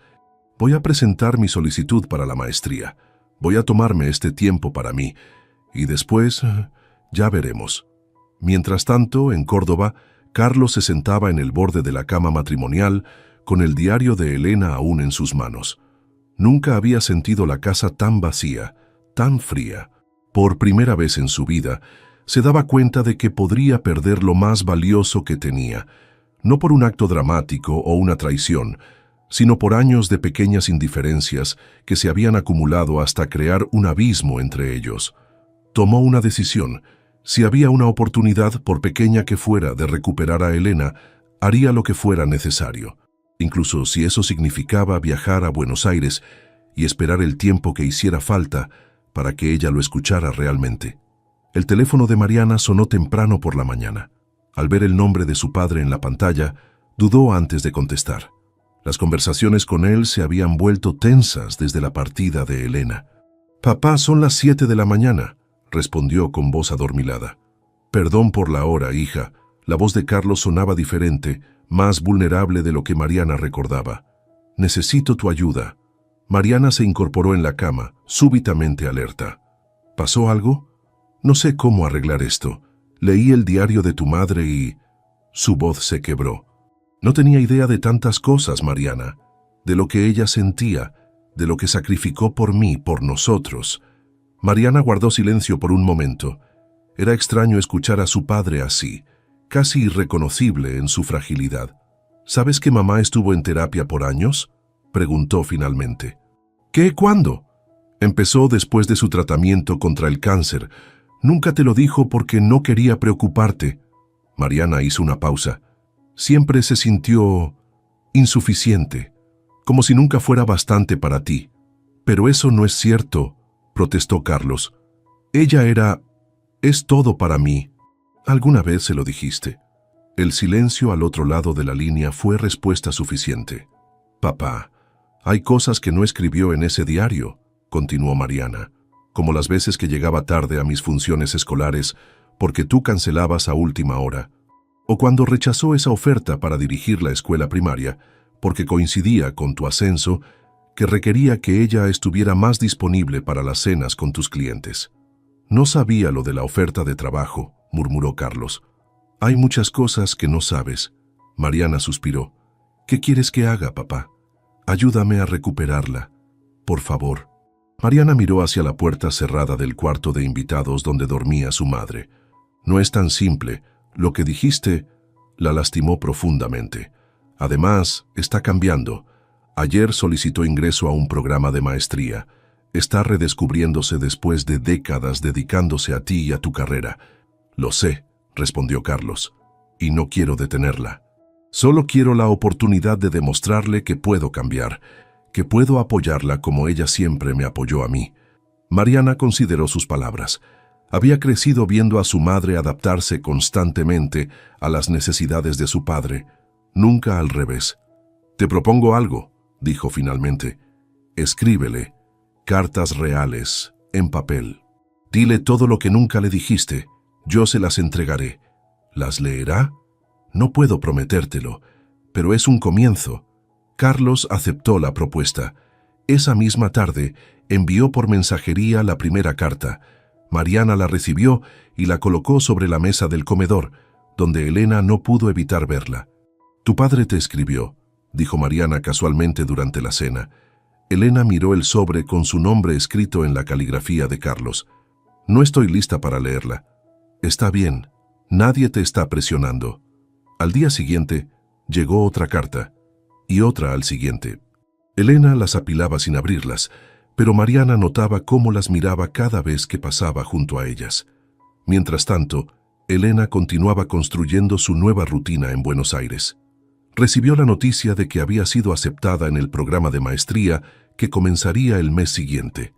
Voy a presentar mi solicitud para la maestría. Voy a tomarme este tiempo para mí, y después ya veremos. Mientras tanto, en Córdoba, Carlos se sentaba en el borde de la cama matrimonial, con el diario de Elena aún en sus manos. Nunca había sentido la casa tan vacía, tan fría. Por primera vez en su vida, se daba cuenta de que podría perder lo más valioso que tenía, no por un acto dramático o una traición, sino por años de pequeñas indiferencias que se habían acumulado hasta crear un abismo entre ellos. Tomó una decisión. Si había una oportunidad, por pequeña que fuera, de recuperar a Elena, haría lo que fuera necesario, incluso si eso significaba viajar a Buenos Aires y esperar el tiempo que hiciera falta para que ella lo escuchara realmente. El teléfono de Mariana sonó temprano por la mañana. Al ver el nombre de su padre en la pantalla, dudó antes de contestar. Las conversaciones con él se habían vuelto tensas desde la partida de Elena. «Papá, son las 7 de la mañana», respondió con voz adormilada. «Perdón por la hora, hija». La voz de Carlos sonaba diferente, más vulnerable de lo que Mariana recordaba. «Necesito tu ayuda». Mariana se incorporó en la cama, súbitamente alerta. «¿Pasó algo? No sé cómo arreglar esto. Leí el diario de tu madre y...» Su voz se quebró. «No tenía idea de tantas cosas, Mariana, de lo que ella sentía, de lo que sacrificó por mí, por nosotros». Mariana guardó silencio por un momento. Era extraño escuchar a su padre así, casi irreconocible en su fragilidad. «¿Sabes que mamá estuvo en terapia por años?», preguntó finalmente. «¿Qué? ¿Cuándo?». «Empezó después de su tratamiento contra el cáncer. Nunca te lo dijo porque no quería preocuparte». Mariana hizo una pausa. «Siempre se sintió insuficiente, como si nunca fuera bastante para ti». «Pero eso no es cierto», protestó Carlos. «Ella es todo para mí». «¿Alguna vez se lo dijiste?». El silencio al otro lado de la línea fue respuesta suficiente. «Papá, hay cosas que no escribió en ese diario», continuó Mariana, «como las veces que llegaba tarde a mis funciones escolares porque tú cancelabas a última hora, o cuando rechazó esa oferta para dirigir la escuela primaria porque coincidía con tu ascenso, que requería que ella estuviera más disponible para las cenas con tus clientes». «No sabía lo de la oferta de trabajo», murmuró Carlos. «Hay muchas cosas que no sabes». Mariana suspiró. «¿Qué quieres que haga, papá? Ayúdame a recuperarla, por favor». Mariana miró hacia la puerta cerrada del cuarto de invitados donde dormía su madre. «No es tan simple. Lo que dijiste la lastimó profundamente. Además, está cambiando. Ayer solicitó ingreso a un programa de maestría. Está redescubriéndose después de décadas dedicándose a ti y a tu carrera. Lo sé, respondió Carlos, y no quiero detenerla. Solo quiero la oportunidad de demostrarle que puedo cambiar, que puedo apoyarla como ella siempre me apoyó a mí. Mariana consideró sus palabras. Había crecido viendo a su madre adaptarse constantemente a las necesidades de su padre, nunca al revés. Te propongo algo, dijo finalmente. Escríbele cartas reales, en papel. Dile todo lo que nunca le dijiste. Yo se las entregaré. ¿Las leerá? No puedo prometértelo, pero es un comienzo. Carlos aceptó la propuesta. Esa misma tarde envió por mensajería la primera carta. Mariana la recibió y la colocó sobre la mesa del comedor, donde Elena no pudo evitar verla. «Tu padre te escribió», dijo Mariana casualmente durante la cena. Elena miró el sobre con su nombre escrito en la caligrafía de Carlos. «No estoy lista para leerla». «Está bien, nadie te está presionando». Al día siguiente llegó otra carta, y otra al siguiente. Elena las apilaba sin abrirlas, pero Mariana notaba cómo las miraba cada vez que pasaba junto a ellas. Mientras tanto, Elena continuaba construyendo su nueva rutina en Buenos Aires. Recibió la noticia de que había sido aceptada en el programa de maestría que comenzaría el mes siguiente.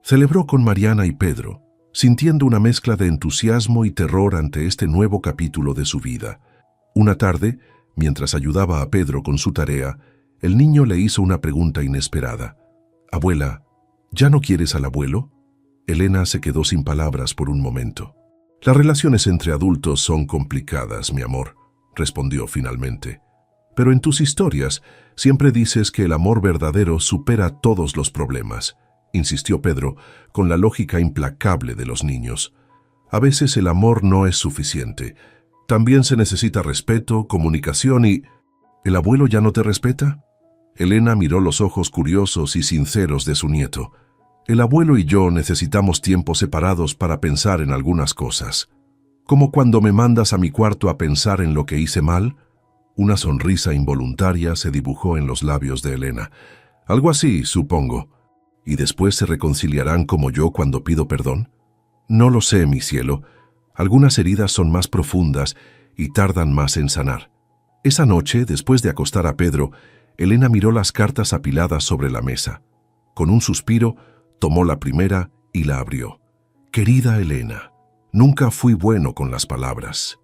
Celebró con Mariana y Pedro, sintiendo una mezcla de entusiasmo y terror ante este nuevo capítulo de su vida. Una tarde, mientras ayudaba a Pedro con su tarea, el niño le hizo una pregunta inesperada. «Abuela, ¿ya no quieres al abuelo?» Elena se quedó sin palabras por un momento. «Las relaciones entre adultos son complicadas, mi amor», respondió finalmente. «Pero en tus historias siempre dices que el amor verdadero supera todos los problemas», insistió Pedro, con la lógica implacable de los niños. «A veces el amor no es suficiente. También se necesita respeto, comunicación y... ¿El abuelo ya no te respeta?» Elena miró los ojos curiosos y sinceros de su nieto. «El abuelo y yo necesitamos tiempos separados para pensar en algunas cosas. Como cuando me mandas a mi cuarto a pensar en lo que hice mal». Una sonrisa involuntaria se dibujó en los labios de Elena. «Algo así, supongo. ¿Y después se reconciliarán como yo cuando pido perdón?» «No lo sé, mi cielo. Algunas heridas son más profundas y tardan más en sanar». Esa noche, después de acostar a Pedro, Elena miró las cartas apiladas sobre la mesa. Con un suspiro, tomó la primera y la abrió. «Querida Elena, nunca fui bueno con las palabras.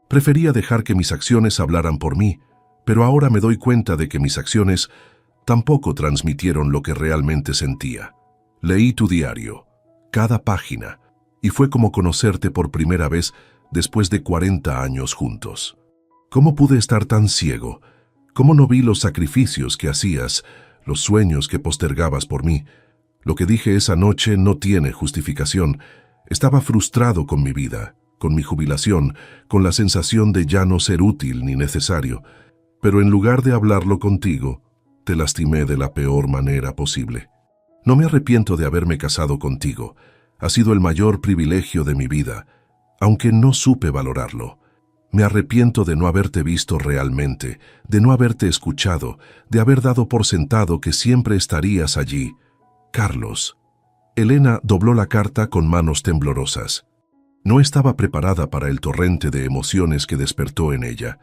Prefería dejar que mis acciones hablaran por mí, pero ahora me doy cuenta de que mis acciones tampoco transmitieron lo que realmente sentía. Leí tu diario, cada página, y fue como conocerte por primera vez después de 40 años juntos. ¿Cómo pude estar tan ciego? ¿Cómo no vi los sacrificios que hacías, los sueños que postergabas por mí? Lo que dije esa noche no tiene justificación. Estaba frustrado con mi vida, con mi jubilación, con la sensación de ya no ser útil ni necesario. Pero en lugar de hablarlo contigo, te lastimé de la peor manera posible. No me arrepiento de haberme casado contigo. Ha sido el mayor privilegio de mi vida, aunque no supe valorarlo. Me arrepiento de no haberte visto realmente, de no haberte escuchado, de haber dado por sentado que siempre estarías allí. Carlos». Elena dobló la carta con manos temblorosas. No estaba preparada para el torrente de emociones que despertó en ella.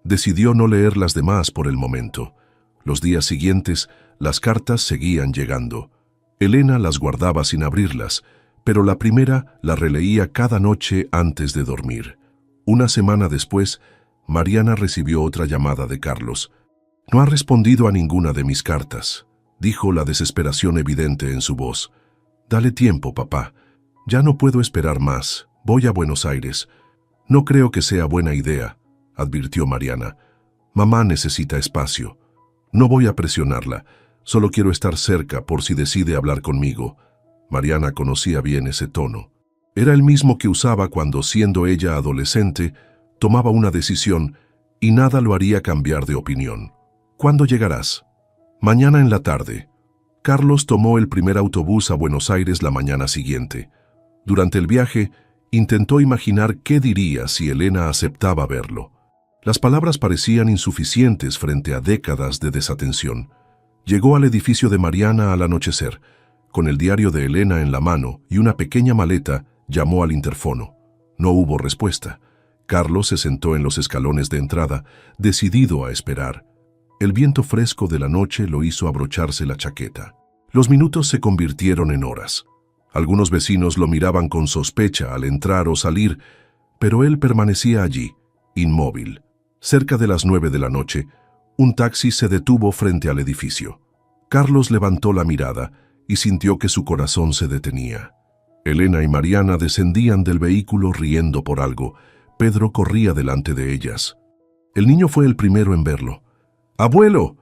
Decidió no leer las demás por el momento. Los días siguientes, las cartas seguían llegando. Elena las guardaba sin abrirlas, pero la primera la releía cada noche antes de dormir. Una semana después, Mariana recibió otra llamada de Carlos. «No ha respondido a ninguna de mis cartas», dijo la desesperación evidente en su voz. «Dale tiempo, papá. Ya no puedo esperar más. Voy a Buenos Aires». «No creo que sea buena idea», advirtió Mariana. «Mamá necesita espacio. No voy a presionarla. Solo quiero estar cerca por si decide hablar conmigo». Mariana conocía bien ese tono. Era el mismo que usaba cuando, siendo ella adolescente, tomaba una decisión y nada lo haría cambiar de opinión. «¿Cuándo llegarás?» «Mañana en la tarde». Carlos tomó el primer autobús a Buenos Aires la mañana siguiente. Durante el viaje, intentó imaginar qué diría si Elena aceptaba verlo. Las palabras parecían insuficientes frente a décadas de desatención. Llegó al edificio de Mariana al anochecer. Con el diario de Elena en la mano y una pequeña maleta, llamó al interfono. No hubo respuesta. Carlos se sentó en los escalones de entrada, decidido a esperar. El viento fresco de la noche lo hizo abrocharse la chaqueta. Los minutos se convirtieron en horas. Algunos vecinos lo miraban con sospecha al entrar o salir, pero él permanecía allí, inmóvil. Cerca de las 9 de la noche, un taxi se detuvo frente al edificio. Carlos levantó la mirada y sintió que su corazón se detenía. Elena y Mariana descendían del vehículo riendo por algo. Pedro corría delante de ellas. El niño fue el primero en verlo. ¡Abuelo!,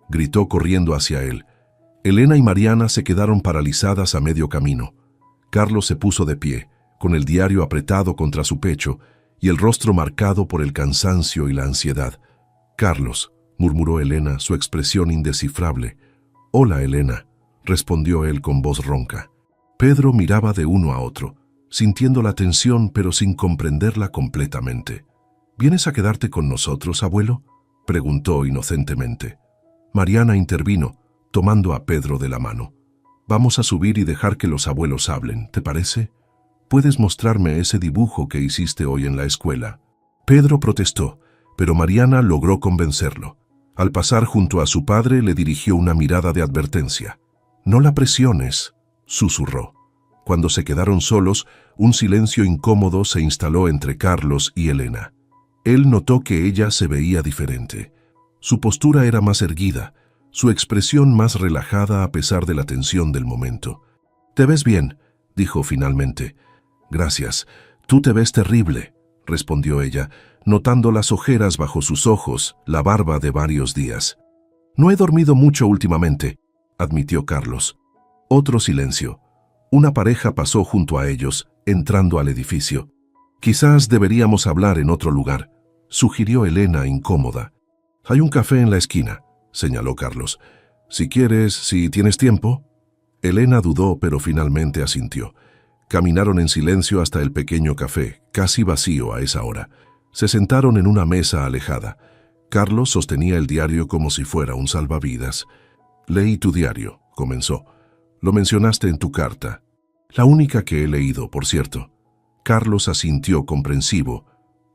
gritó corriendo hacia él. Elena y Mariana se quedaron paralizadas a medio camino. Carlos se puso de pie, con el diario apretado contra su pecho y el rostro marcado por el cansancio y la ansiedad. «Carlos», murmuró Elena, su expresión indescifrable. «Hola, Elena», respondió él con voz ronca. Pedro miraba de uno a otro, sintiendo la tensión pero sin comprenderla completamente. «¿Vienes a quedarte con nosotros, abuelo?», preguntó inocentemente. Mariana intervino, tomando a Pedro de la mano. «Vamos a subir y dejar que los abuelos hablen, ¿te parece? ¿Puedes mostrarme ese dibujo que hiciste hoy en la escuela?». Pedro protestó, pero Mariana logró convencerlo. Al pasar junto a su padre le dirigió una mirada de advertencia. «No la presiones», susurró. Cuando se quedaron solos, un silencio incómodo se instaló entre Carlos y Elena. Él notó que ella se veía diferente. Su postura era más erguida, su expresión más relajada a pesar de la tensión del momento. «Te ves bien», dijo finalmente. «Gracias. Tú te ves terrible», respondió ella, notando las ojeras bajo sus ojos, la barba de varios días. «No he dormido mucho últimamente», admitió Carlos. Otro silencio. Una pareja pasó junto a ellos, entrando al edificio. «Quizás deberíamos hablar en otro lugar», sugirió Elena incómoda. «Hay un café en la esquina», señaló Carlos. «Si quieres, si tienes tiempo». Elena dudó, pero finalmente asintió. Caminaron en silencio hasta el pequeño café, casi vacío a esa hora. Se sentaron en una mesa alejada. Carlos sostenía el diario como si fuera un salvavidas. «Leí tu diario», comenzó. «Lo mencionaste en tu carta. La única que he leído, por cierto». Carlos asintió comprensivo.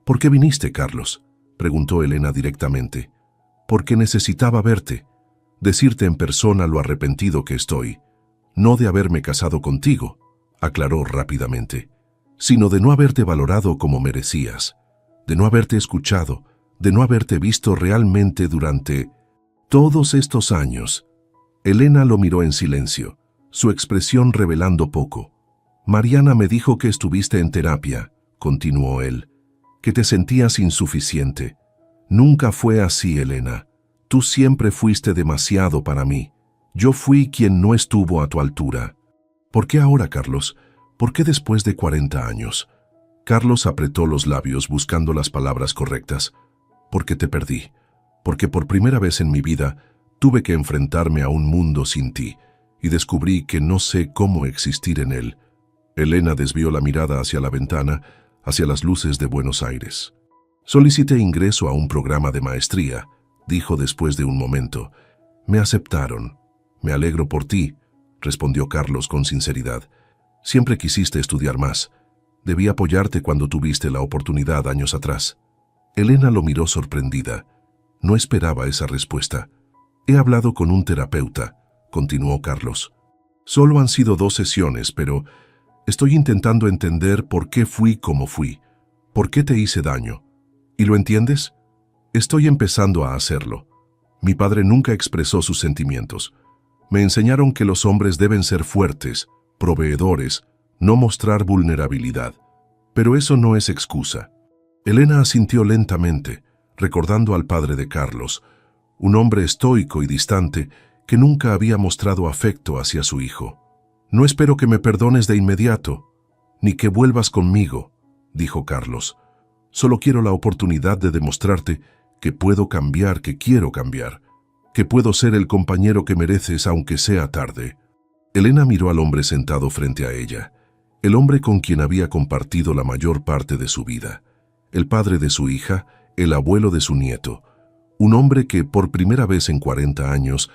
«¿Por qué viniste, Carlos?», preguntó Elena directamente. «Porque necesitaba verte, decirte en persona lo arrepentido que estoy. No de haberme casado contigo», aclaró rápidamente, «sino de no haberte valorado como merecías, de no haberte escuchado, de no haberte visto realmente durante todos estos años». Elena lo miró en silencio, su expresión revelando poco. «Mariana me dijo que estuviste en terapia», continuó él, «que te sentías insuficiente. Nunca fue así, Elena. Tú siempre fuiste demasiado para mí. Yo fui quien no estuvo a tu altura». «¿Por qué ahora, Carlos? ¿Por qué después de 40 años?» Carlos apretó los labios buscando las palabras correctas. «Porque te perdí. Porque por primera vez en mi vida tuve que enfrentarme a un mundo sin ti y descubrí que no sé cómo existir en él». Elena desvió la mirada hacia la ventana, hacia las luces de Buenos Aires. «Solicité ingreso a un programa de maestría», dijo después de un momento. «Me aceptaron. Me alegro por ti», respondió Carlos con sinceridad. «Siempre quisiste estudiar más. Debí apoyarte cuando tuviste la oportunidad años atrás». Elena lo miró sorprendida. No esperaba esa respuesta. «He hablado con un terapeuta», continuó Carlos. «Solo han sido 2 sesiones, pero estoy intentando entender por qué fui como fui, por qué te hice daño. ¿Y lo entiendes? Estoy empezando a hacerlo. Mi padre nunca expresó sus sentimientos. Me enseñaron que los hombres deben ser fuertes, proveedores, no mostrar vulnerabilidad. Pero eso no es excusa». Elena asintió lentamente, recordando al padre de Carlos, un hombre estoico y distante que nunca había mostrado afecto hacia su hijo. «No espero que me perdones de inmediato, ni que vuelvas conmigo», dijo Carlos. «Solo quiero la oportunidad de demostrarte que puedo cambiar, que quiero cambiar, que puedo ser el compañero que mereces aunque sea tarde». Elena miró al hombre sentado frente a ella, el hombre con quien había compartido la mayor parte de su vida, el padre de su hija, el abuelo de su nieto, un hombre que por primera vez en 40 años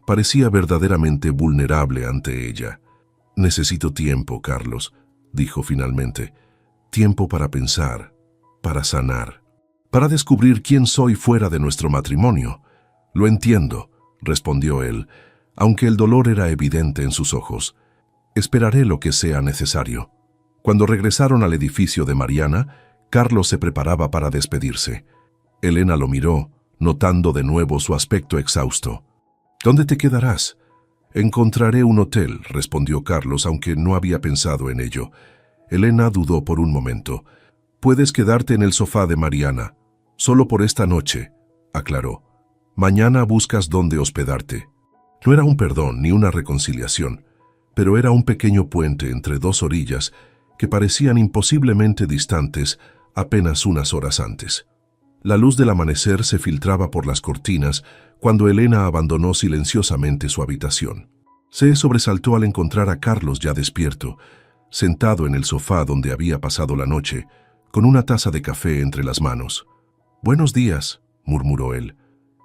parecía verdaderamente vulnerable ante ella. Necesito tiempo, Carlos, dijo finalmente. Tiempo para pensar, para sanar, para descubrir quién soy fuera de nuestro matrimonio. Lo entiendo, respondió él, aunque el dolor era evidente en sus ojos. Esperaré lo que sea necesario. Cuando regresaron al edificio de Mariana, Carlos se preparaba para despedirse. Elena lo miró, notando de nuevo su aspecto exhausto. ¿Dónde te quedarás? Encontraré un hotel, respondió Carlos, aunque no había pensado en ello. Elena dudó por un momento. Puedes quedarte en el sofá de Mariana, solo por esta noche, aclaró. Mañana buscas dónde hospedarte. No era un perdón ni una reconciliación, pero era un pequeño puente entre dos orillas que parecían imposiblemente distantes apenas unas horas antes. La luz del amanecer se filtraba por las cortinas cuando Elena abandonó silenciosamente su habitación. Se sobresaltó al encontrar a Carlos ya despierto, sentado en el sofá donde había pasado la noche, con una taza de café entre las manos. «Buenos días», murmuró él.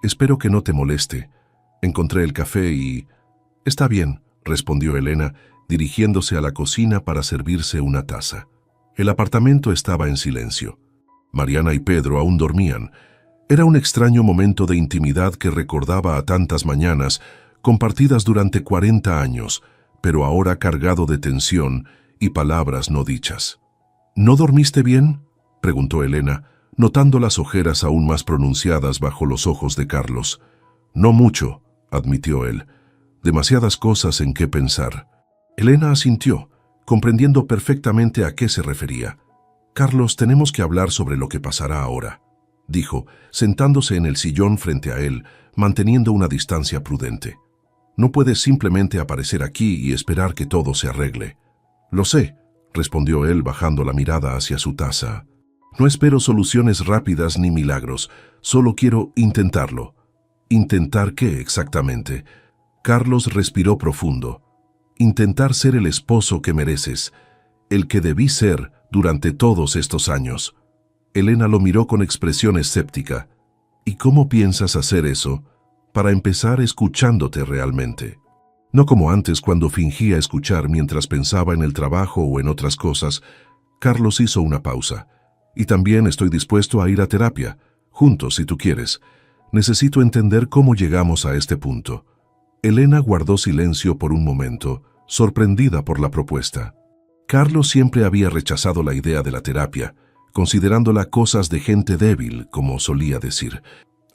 «Espero que no te moleste. Encontré el café y...» «Está bien», respondió Elena, dirigiéndose a la cocina para servirse una taza. El apartamento estaba en silencio. Mariana y Pedro aún dormían. Era un extraño momento de intimidad que recordaba a tantas mañanas, compartidas durante 40 años, pero ahora cargado de tensión y palabras no dichas. «¿No dormiste bien?», preguntó Elena, notando las ojeras aún más pronunciadas bajo los ojos de Carlos. «No mucho», admitió él. «Demasiadas cosas en qué pensar». Elena asintió, comprendiendo perfectamente a qué se refería. «Carlos, tenemos que hablar sobre lo que pasará ahora», dijo, sentándose en el sillón frente a él, manteniendo una distancia prudente. «No puedes simplemente aparecer aquí y esperar que todo se arregle». «Lo sé», respondió él bajando la mirada hacia su taza. «No espero soluciones rápidas ni milagros, solo quiero intentarlo». «¿Intentar qué exactamente?». Carlos respiró profundo. «Intentar ser el esposo que mereces, el que debí ser durante todos estos años». Elena lo miró con expresión escéptica. «¿Y cómo piensas hacer eso?». «Para empezar, escuchándote realmente. No como antes cuando fingía escuchar mientras pensaba en el trabajo o en otras cosas». Carlos hizo una pausa. «Y también estoy dispuesto a ir a terapia, juntos si tú quieres. Necesito entender cómo llegamos a este punto». Elena guardó silencio por un momento, sorprendida por la propuesta. Carlos siempre había rechazado la idea de la terapia, considerándola cosas de gente débil, como solía decir.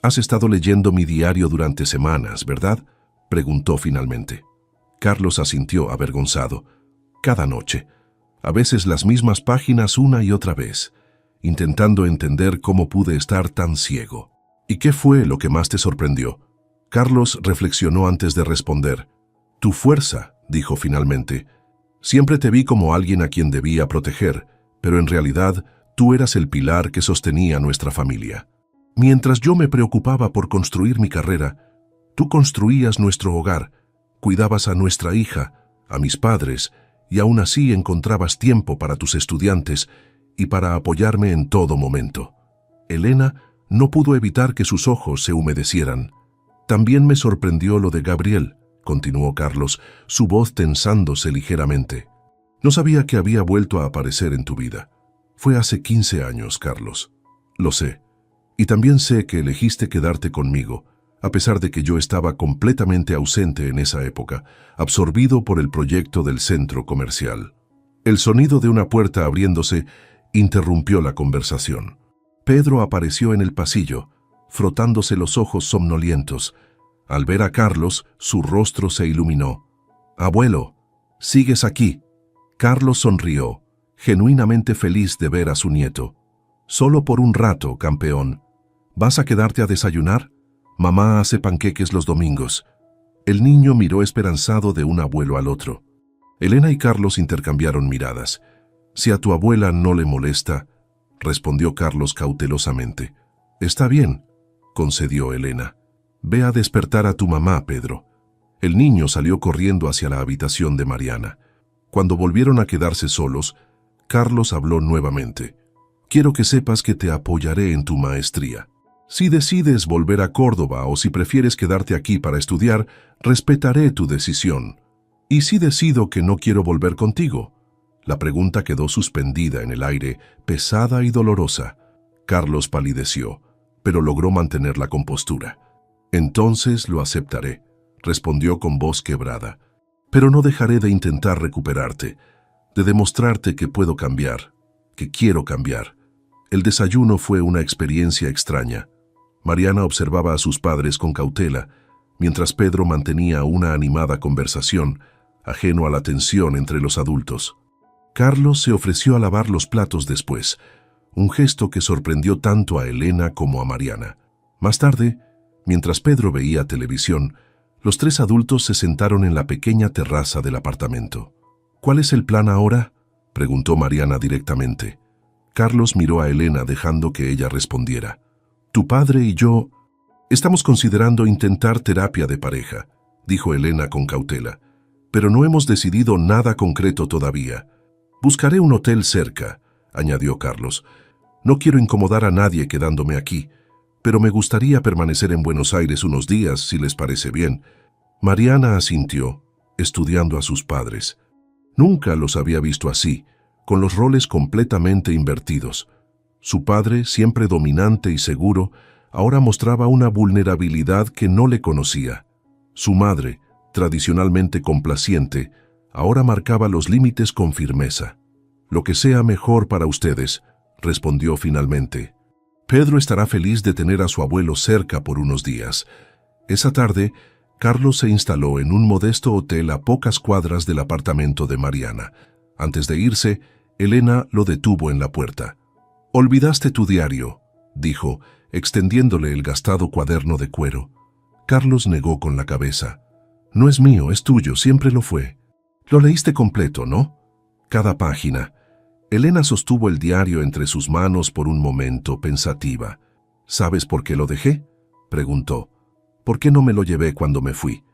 «Has estado leyendo mi diario durante semanas, ¿verdad?», preguntó finalmente. Carlos asintió avergonzado. «Cada noche. A veces las mismas páginas una y otra vez, intentando entender cómo pude estar tan ciego». «¿Y qué fue lo que más te sorprendió?». Carlos reflexionó antes de responder. «Tu fuerza», dijo finalmente. «Siempre te vi como alguien a quien debía proteger, pero en realidad tú eras el pilar que sostenía nuestra familia. Mientras yo me preocupaba por construir mi carrera, tú construías nuestro hogar, cuidabas a nuestra hija, a mis padres, y aún así encontrabas tiempo para tus estudiantes y para apoyarme en todo momento». Elena no pudo evitar que sus ojos se humedecieran. «También me sorprendió lo de Gabriel», continuó Carlos, su voz tensándose ligeramente. «No sabía que había vuelto a aparecer en tu vida. Fue hace 15 años, Carlos. Lo sé. Y también sé que elegiste quedarte conmigo, a pesar de que yo estaba completamente ausente en esa época, absorbido por el proyecto del centro comercial». El sonido de una puerta abriéndose interrumpió la conversación. Pedro apareció en el pasillo, frotándose los ojos somnolientos. Al ver a Carlos, su rostro se iluminó. «Abuelo, ¿sigues aquí?». Carlos sonrió, genuinamente feliz de ver a su nieto. «Solo por un rato, campeón. ¿Vas a quedarte a desayunar? Mamá hace panqueques los domingos». El niño miró esperanzado de un abuelo al otro. Elena y Carlos intercambiaron miradas. «Si a tu abuela no le molesta», respondió Carlos cautelosamente. «Está bien», concedió Elena. «Ve a despertar a tu mamá, Pedro». El niño salió corriendo hacia la habitación de Mariana. Cuando volvieron a quedarse solos, Carlos habló nuevamente. «Quiero que sepas que te apoyaré en tu maestría. Si decides volver a Córdoba o si prefieres quedarte aquí para estudiar, respetaré tu decisión. ¿Y si decido que no quiero volver contigo? La pregunta quedó suspendida en el aire, pesada y dolorosa. Carlos palideció, pero logró mantener la compostura. Entonces lo aceptaré, respondió con voz quebrada. Pero no dejaré de intentar recuperarte, de demostrarte que puedo cambiar, que quiero cambiar. El desayuno fue una experiencia extraña. Mariana observaba a sus padres con cautela, mientras Pedro mantenía una animada conversación, ajeno a la tensión entre los adultos. Carlos se ofreció a lavar los platos después, un gesto que sorprendió tanto a Elena como a Mariana. Más tarde, mientras Pedro veía televisión, los tres adultos se sentaron en la pequeña terraza del apartamento. ¿Cuál es el plan ahora?, preguntó Mariana directamente. Carlos miró a Elena dejando que ella respondiera. Tu padre y yo estamos considerando intentar terapia de pareja, dijo Elena con cautela, pero no hemos decidido nada concreto todavía. Buscaré un hotel cerca, añadió Carlos. No quiero incomodar a nadie quedándome aquí, pero me gustaría permanecer en Buenos Aires unos días, si les parece bien. Mariana asintió, estudiando a sus padres. Nunca los había visto así, con los roles completamente invertidos. Su padre, siempre dominante y seguro, ahora mostraba una vulnerabilidad que no le conocía. Su madre, tradicionalmente complaciente, ahora marcaba los límites con firmeza. Lo que sea mejor para ustedes, respondió finalmente. Pedro estará feliz de tener a su abuelo cerca por unos días. Esa tarde, Carlos se instaló en un modesto hotel a pocas cuadras del apartamento de Mariana. Antes de irse, Elena lo detuvo en la puerta. «Olvidaste tu diario», dijo, extendiéndole el gastado cuaderno de cuero. Carlos negó con la cabeza. «No es mío, es tuyo, siempre lo fue». «Lo leíste completo, ¿no?» «Cada página». Elena sostuvo el diario entre sus manos por un momento, pensativa. «¿Sabes por qué lo dejé?», preguntó. «¿Por qué no me lo llevé cuando me fui?».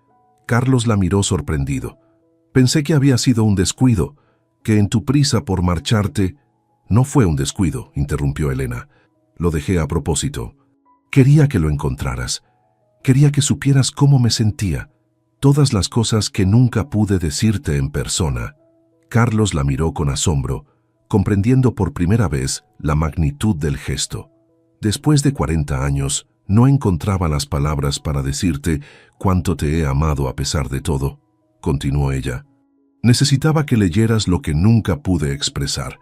Carlos la miró sorprendido. «Pensé que había sido un descuido, que en tu prisa por marcharte...». «No fue un descuido», interrumpió Elena. «Lo dejé a propósito. Quería que lo encontraras. Quería que supieras cómo me sentía. Todas las cosas que nunca pude decirte en persona». Carlos la miró con asombro, comprendiendo por primera vez la magnitud del gesto. «Después de 40 años, no encontraba las palabras para decirte cuánto te he amado a pesar de todo», continuó ella. «Necesitaba que leyeras lo que nunca pude expresar».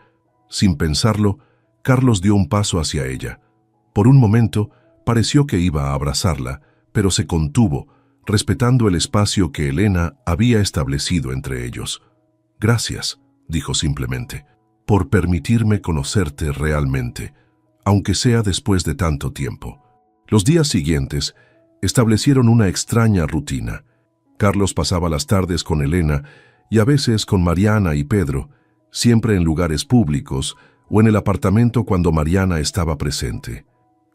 Sin pensarlo, Carlos dio un paso hacia ella. Por un momento, pareció que iba a abrazarla, pero se contuvo, respetando el espacio que Elena había establecido entre ellos. «Gracias», dijo simplemente, «por permitirme conocerte realmente, aunque sea después de tanto tiempo». Los días siguientes establecieron una extraña rutina. Carlos pasaba las tardes con Elena y a veces con Mariana y Pedro, siempre en lugares públicos o en el apartamento cuando Mariana estaba presente.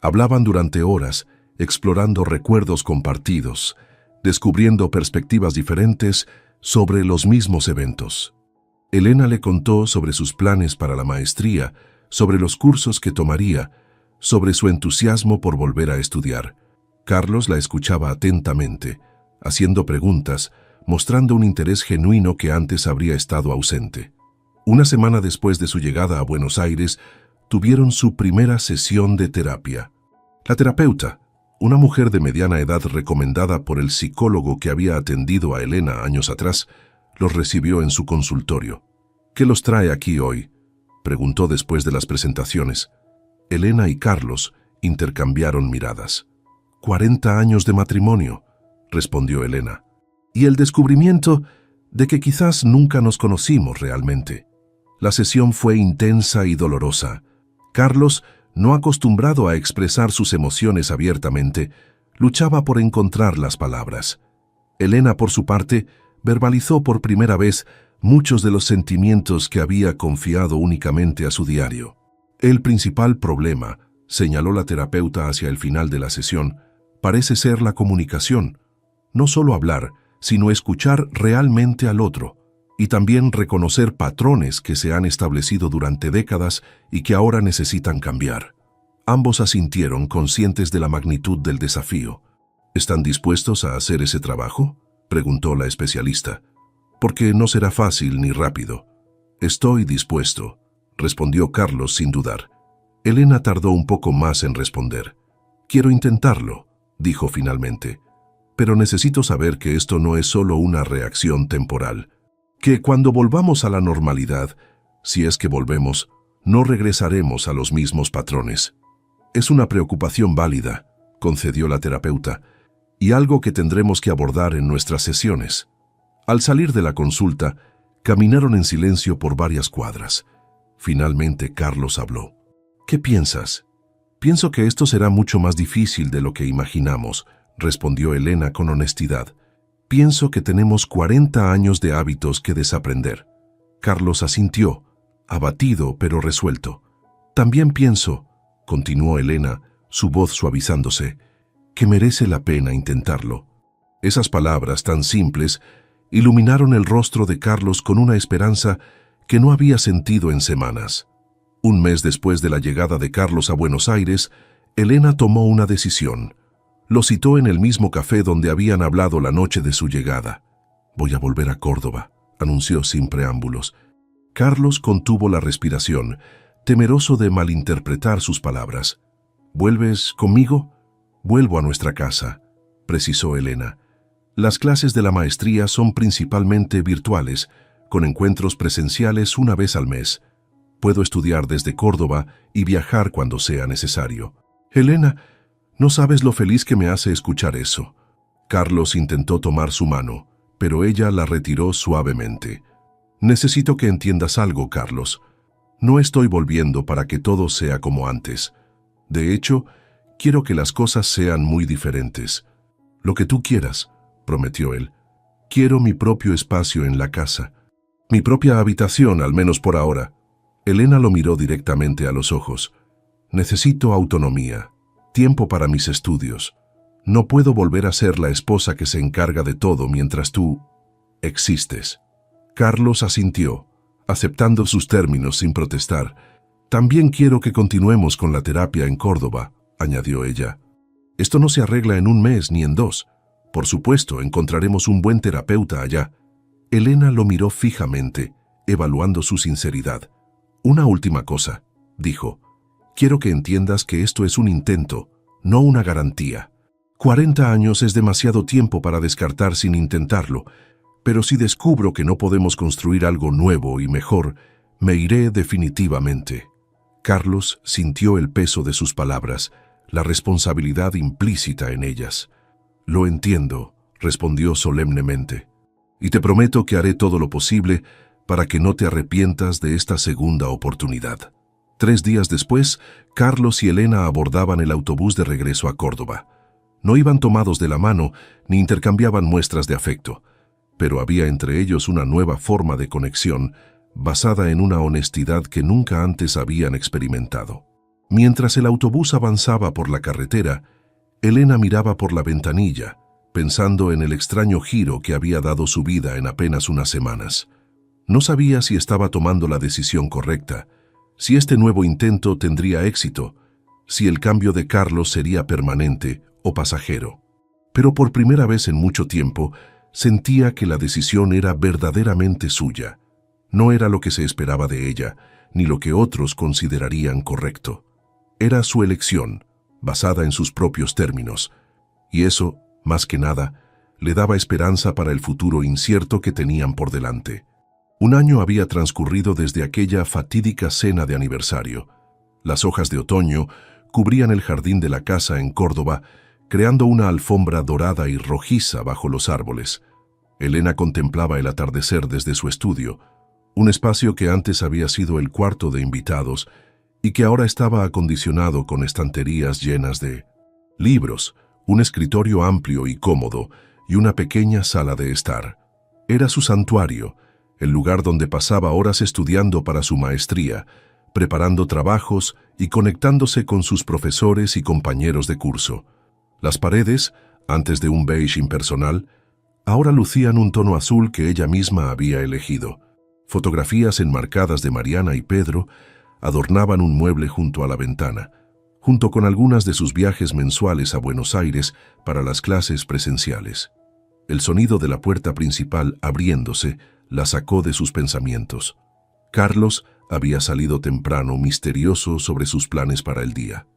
Hablaban durante horas, explorando recuerdos compartidos, descubriendo perspectivas diferentes sobre los mismos eventos. Elena le contó sobre sus planes para la maestría, sobre los cursos que tomaría, sobre su entusiasmo por volver a estudiar. Carlos la escuchaba atentamente, haciendo preguntas, mostrando un interés genuino que antes habría estado ausente. Una semana después de su llegada a Buenos Aires, tuvieron su primera sesión de terapia. La terapeuta, una mujer de mediana edad recomendada por el psicólogo que había atendido a Elena años atrás, los recibió en su consultorio. «¿Qué los trae aquí hoy?», preguntó después de las presentaciones. Elena y Carlos intercambiaron miradas. 40 años de matrimonio, respondió Elena. Y el descubrimiento de que quizás nunca nos conocimos realmente. La sesión fue intensa y dolorosa. Carlos, no acostumbrado a expresar sus emociones abiertamente, luchaba por encontrar las palabras. Elena, por su parte, verbalizó por primera vez muchos de los sentimientos que había confiado únicamente a su diario. El principal problema, señaló la terapeuta hacia el final de la sesión, parece ser la comunicación. No solo hablar, sino escuchar realmente al otro, y también reconocer patrones que se han establecido durante décadas y que ahora necesitan cambiar. Ambos asintieron, conscientes de la magnitud del desafío. ¿Están dispuestos a hacer ese trabajo?, preguntó la especialista. porque no será fácil ni rápido. Estoy dispuesto, respondió Carlos sin dudar. Elena tardó un poco más en responder. Quiero intentarlo, dijo finalmente, pero necesito saber que esto no es solo una reacción temporal, que cuando volvamos a la normalidad, si es que volvemos, no regresaremos a los mismos patrones. Es una preocupación válida, concedió la terapeuta, y algo que tendremos que abordar en nuestras sesiones. Al salir de la consulta, caminaron en silencio por varias cuadras. Finalmente Carlos habló. ¿Qué piensas? Pienso que esto será mucho más difícil de lo que imaginamos, respondió Elena con honestidad. Pienso que tenemos 40 años de hábitos que desaprender. Carlos asintió, abatido pero resuelto. También pienso, continuó Elena, su voz suavizándose, que merece la pena intentarlo. Esas palabras tan simples iluminaron el rostro de Carlos con una esperanza que no había sentido en semanas. Un mes después de la llegada de Carlos a Buenos Aires, Elena tomó una decisión. Lo citó en el mismo café donde habían hablado la noche de su llegada. «Voy a volver a Córdoba», anunció sin preámbulos. Carlos contuvo la respiración, temeroso de malinterpretar sus palabras. «¿Vuelves conmigo?» «Vuelvo a nuestra casa», precisó Elena. «Las clases de la maestría son principalmente virtuales, con encuentros presenciales una vez al mes. Puedo estudiar desde Córdoba y viajar cuando sea necesario». «Elena, no sabes lo feliz que me hace escuchar eso». Carlos intentó tomar su mano, pero ella la retiró suavemente. «Necesito que entiendas algo, Carlos. No estoy volviendo para que todo sea como antes. De hecho, quiero que las cosas sean muy diferentes. Lo que tú quieras», prometió él. «Quiero mi propio espacio en la casa. Mi propia habitación, al menos por ahora». Elena lo miró directamente a los ojos. «Necesito autonomía, tiempo para mis estudios. No puedo volver a ser la esposa que se encarga de todo mientras tú existes». Carlos asintió, aceptando sus términos sin protestar. «También quiero que continuemos con la terapia en Córdoba», añadió ella. «Esto no se arregla en un mes ni en dos. Por supuesto, encontraremos un buen terapeuta allá». Elena lo miró fijamente, evaluando su sinceridad. «Una última cosa», dijo. «Quiero que entiendas que esto es un intento, no una garantía. 40 años es demasiado tiempo para descartar sin intentarlo, pero si descubro que no podemos construir algo nuevo y mejor, me iré definitivamente». Carlos sintió el peso de sus palabras, la responsabilidad implícita en ellas. «Lo entiendo», respondió solemnemente. «Y te prometo que haré todo lo posible para que no te arrepientas de esta segunda oportunidad». 3 días después, Carlos y Elena abordaban el autobús de regreso a Córdoba. No iban tomados de la mano ni intercambiaban muestras de afecto, pero había entre ellos una nueva forma de conexión basada en una honestidad que nunca antes habían experimentado. Mientras el autobús avanzaba por la carretera, Elena miraba por la ventanilla, pensando en el extraño giro que había dado su vida en apenas unas semanas. No sabía si estaba tomando la decisión correcta, si este nuevo intento tendría éxito, si el cambio de Carlos sería permanente o pasajero. Pero por primera vez en mucho tiempo, sentía que la decisión era verdaderamente suya. No era lo que se esperaba de ella, ni lo que otros considerarían correcto. Era su elección, basada en sus propios términos, y eso, más que nada, le daba esperanza para el futuro incierto que tenían por delante. Un año había transcurrido desde aquella fatídica cena de aniversario. Las hojas de otoño cubrían el jardín de la casa en Córdoba, creando una alfombra dorada y rojiza bajo los árboles. Elena contemplaba el atardecer desde su estudio, un espacio que antes había sido el cuarto de invitados y que ahora estaba acondicionado con estanterías llenas de libros, un escritorio amplio y cómodo y una pequeña sala de estar. Era su santuario, el lugar donde pasaba horas estudiando para su maestría, preparando trabajos y conectándose con sus profesores y compañeros de curso. Las paredes, antes de un beige impersonal, ahora lucían un tono azul que ella misma había elegido. Fotografías enmarcadas de Mariana y Pedro adornaban un mueble junto a la ventana, junto con algunas de sus viajes mensuales a Buenos Aires para las clases presenciales. El sonido de la puerta principal abriéndose la sacó de sus pensamientos. Carlos había salido temprano, misterioso sobre sus planes para el día.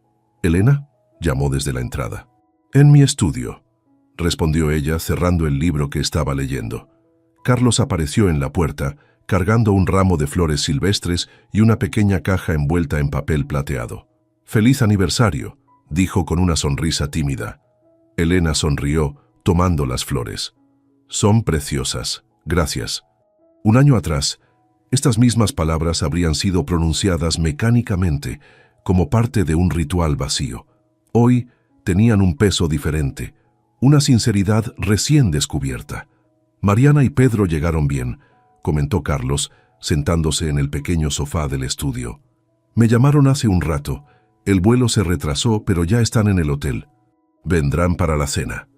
«¿Elena?», llamó desde la entrada. «En mi estudio», respondió ella, cerrando el libro que estaba leyendo. Carlos apareció en la puerta, cargando un ramo de flores silvestres y una pequeña caja envuelta en papel plateado. «Feliz aniversario», dijo con una sonrisa tímida. Elena sonrió, tomando las flores. «Son preciosas, gracias». Un año atrás, estas mismas palabras habrían sido pronunciadas mecánicamente, como parte de un ritual vacío. Hoy tenían un peso diferente, una sinceridad recién descubierta. «Mariana y Pedro llegaron bien», comentó Carlos, sentándose en el pequeño sofá del estudio. «Me llamaron hace un rato. El vuelo se retrasó, pero ya están en el hotel. Vendrán para la cena».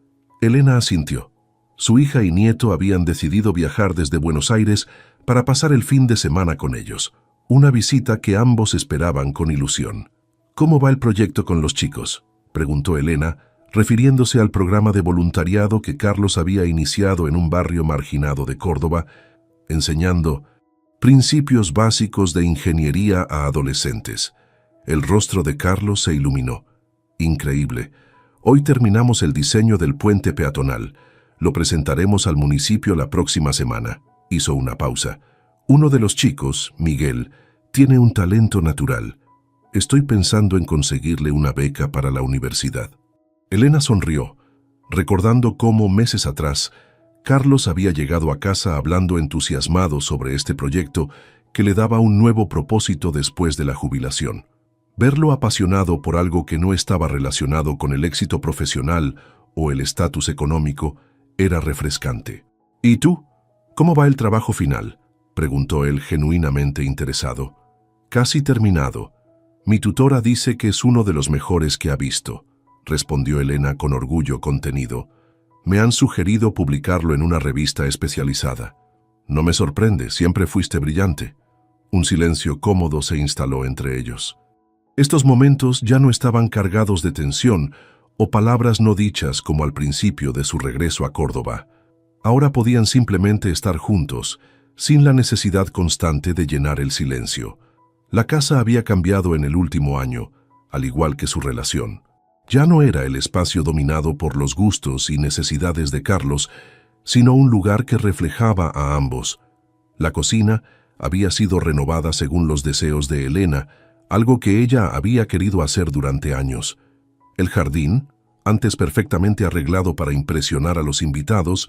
Elena asintió. Su hija y nieto habían decidido viajar desde Buenos Aires para pasar el fin de semana con ellos, una visita que ambos esperaban con ilusión. «¿Cómo va el proyecto con los chicos?», preguntó Elena, refiriéndose al programa de voluntariado que Carlos había iniciado en un barrio marginado de Córdoba, enseñando principios básicos de ingeniería a adolescentes. El rostro de Carlos se iluminó. «Increíble. Hoy terminamos el diseño del puente peatonal. Lo presentaremos al municipio la próxima semana». Hizo una pausa. «Uno de los chicos, Miguel, tiene un talento natural. Estoy pensando en conseguirle una beca para la universidad». Elena sonrió, recordando cómo meses atrás Carlos había llegado a casa hablando entusiasmado sobre este proyecto que le daba un nuevo propósito después de la jubilación. Verlo apasionado por algo que no estaba relacionado con el éxito profesional o el estatus económico era refrescante. «¿Y tú? ¿Cómo va el trabajo final?», preguntó él genuinamente interesado. «Casi terminado. Mi tutora dice que es uno de los mejores que ha visto», respondió Elena con orgullo contenido. «Me han sugerido publicarlo en una revista especializada». «No me sorprende, siempre fuiste brillante». Un silencio cómodo se instaló entre ellos. Estos momentos ya no estaban cargados de tensión o palabras no dichas como al principio de su regreso a Córdoba. Ahora podían simplemente estar juntos, sin la necesidad constante de llenar el silencio. La casa había cambiado en el último año, al igual que su relación. Ya no era el espacio dominado por los gustos y necesidades de Carlos, sino un lugar que reflejaba a ambos. La cocina había sido renovada según los deseos de Elena, algo que ella había querido hacer durante años. El jardín, antes perfectamente arreglado para impresionar a los invitados,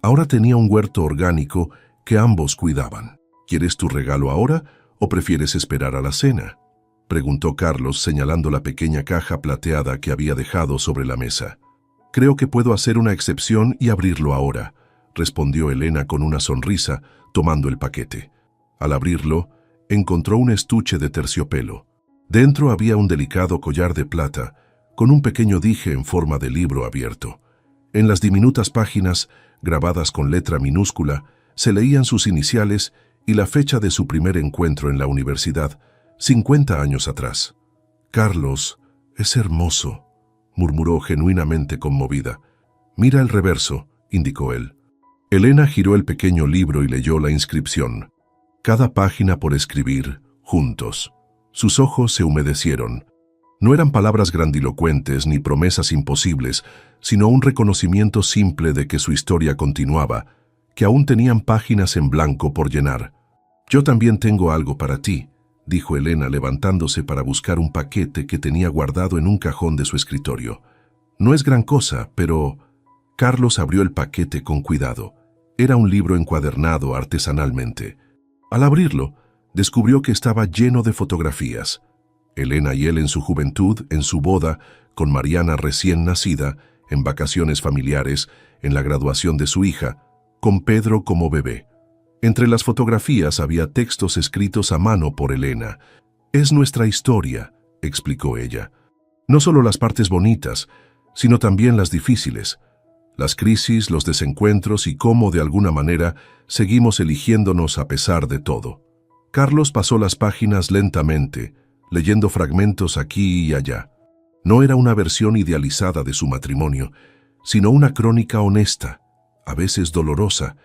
ahora tenía un huerto orgánico que ambos cuidaban. «¿Quieres tu regalo ahora o prefieres esperar a la cena?», preguntó Carlos, señalando la pequeña caja plateada que había dejado sobre la mesa. «Creo que puedo hacer una excepción y abrirlo ahora», respondió Elena con una sonrisa, tomando el paquete. Al abrirlo, encontró un estuche de terciopelo. Dentro había un delicado collar de plata, con un pequeño dije en forma de libro abierto. En las diminutas páginas, grabadas con letra minúscula, se leían sus iniciales y la fecha de su primer encuentro en la universidad, 50 años atrás. «Carlos, es hermoso», murmuró genuinamente conmovida. «Mira el reverso», indicó él. Elena giró el pequeño libro y leyó la inscripción. «Cada página por escribir, juntos». Sus ojos se humedecieron. No eran palabras grandilocuentes ni promesas imposibles, sino un reconocimiento simple de que su historia continuaba, que aún tenían páginas en blanco por llenar. «Yo también tengo algo para ti», dijo Elena levantándose para buscar un paquete que tenía guardado en un cajón de su escritorio. «No es gran cosa, pero...». Carlos abrió el paquete con cuidado. Era un libro encuadernado artesanalmente. Al abrirlo, descubrió que estaba lleno de fotografías. Elena y él en su juventud, en su boda, con Mariana recién nacida, en vacaciones familiares, en la graduación de su hija, con Pedro como bebé. Entre las fotografías había textos escritos a mano por Elena. «Es nuestra historia», explicó ella. «No solo las partes bonitas, sino también las difíciles. Las crisis, los desencuentros y cómo, de alguna manera, seguimos eligiéndonos a pesar de todo». Carlos pasó las páginas lentamente, leyendo fragmentos aquí y allá. No era una versión idealizada de su matrimonio, sino una crónica honesta, a veces dolorosa,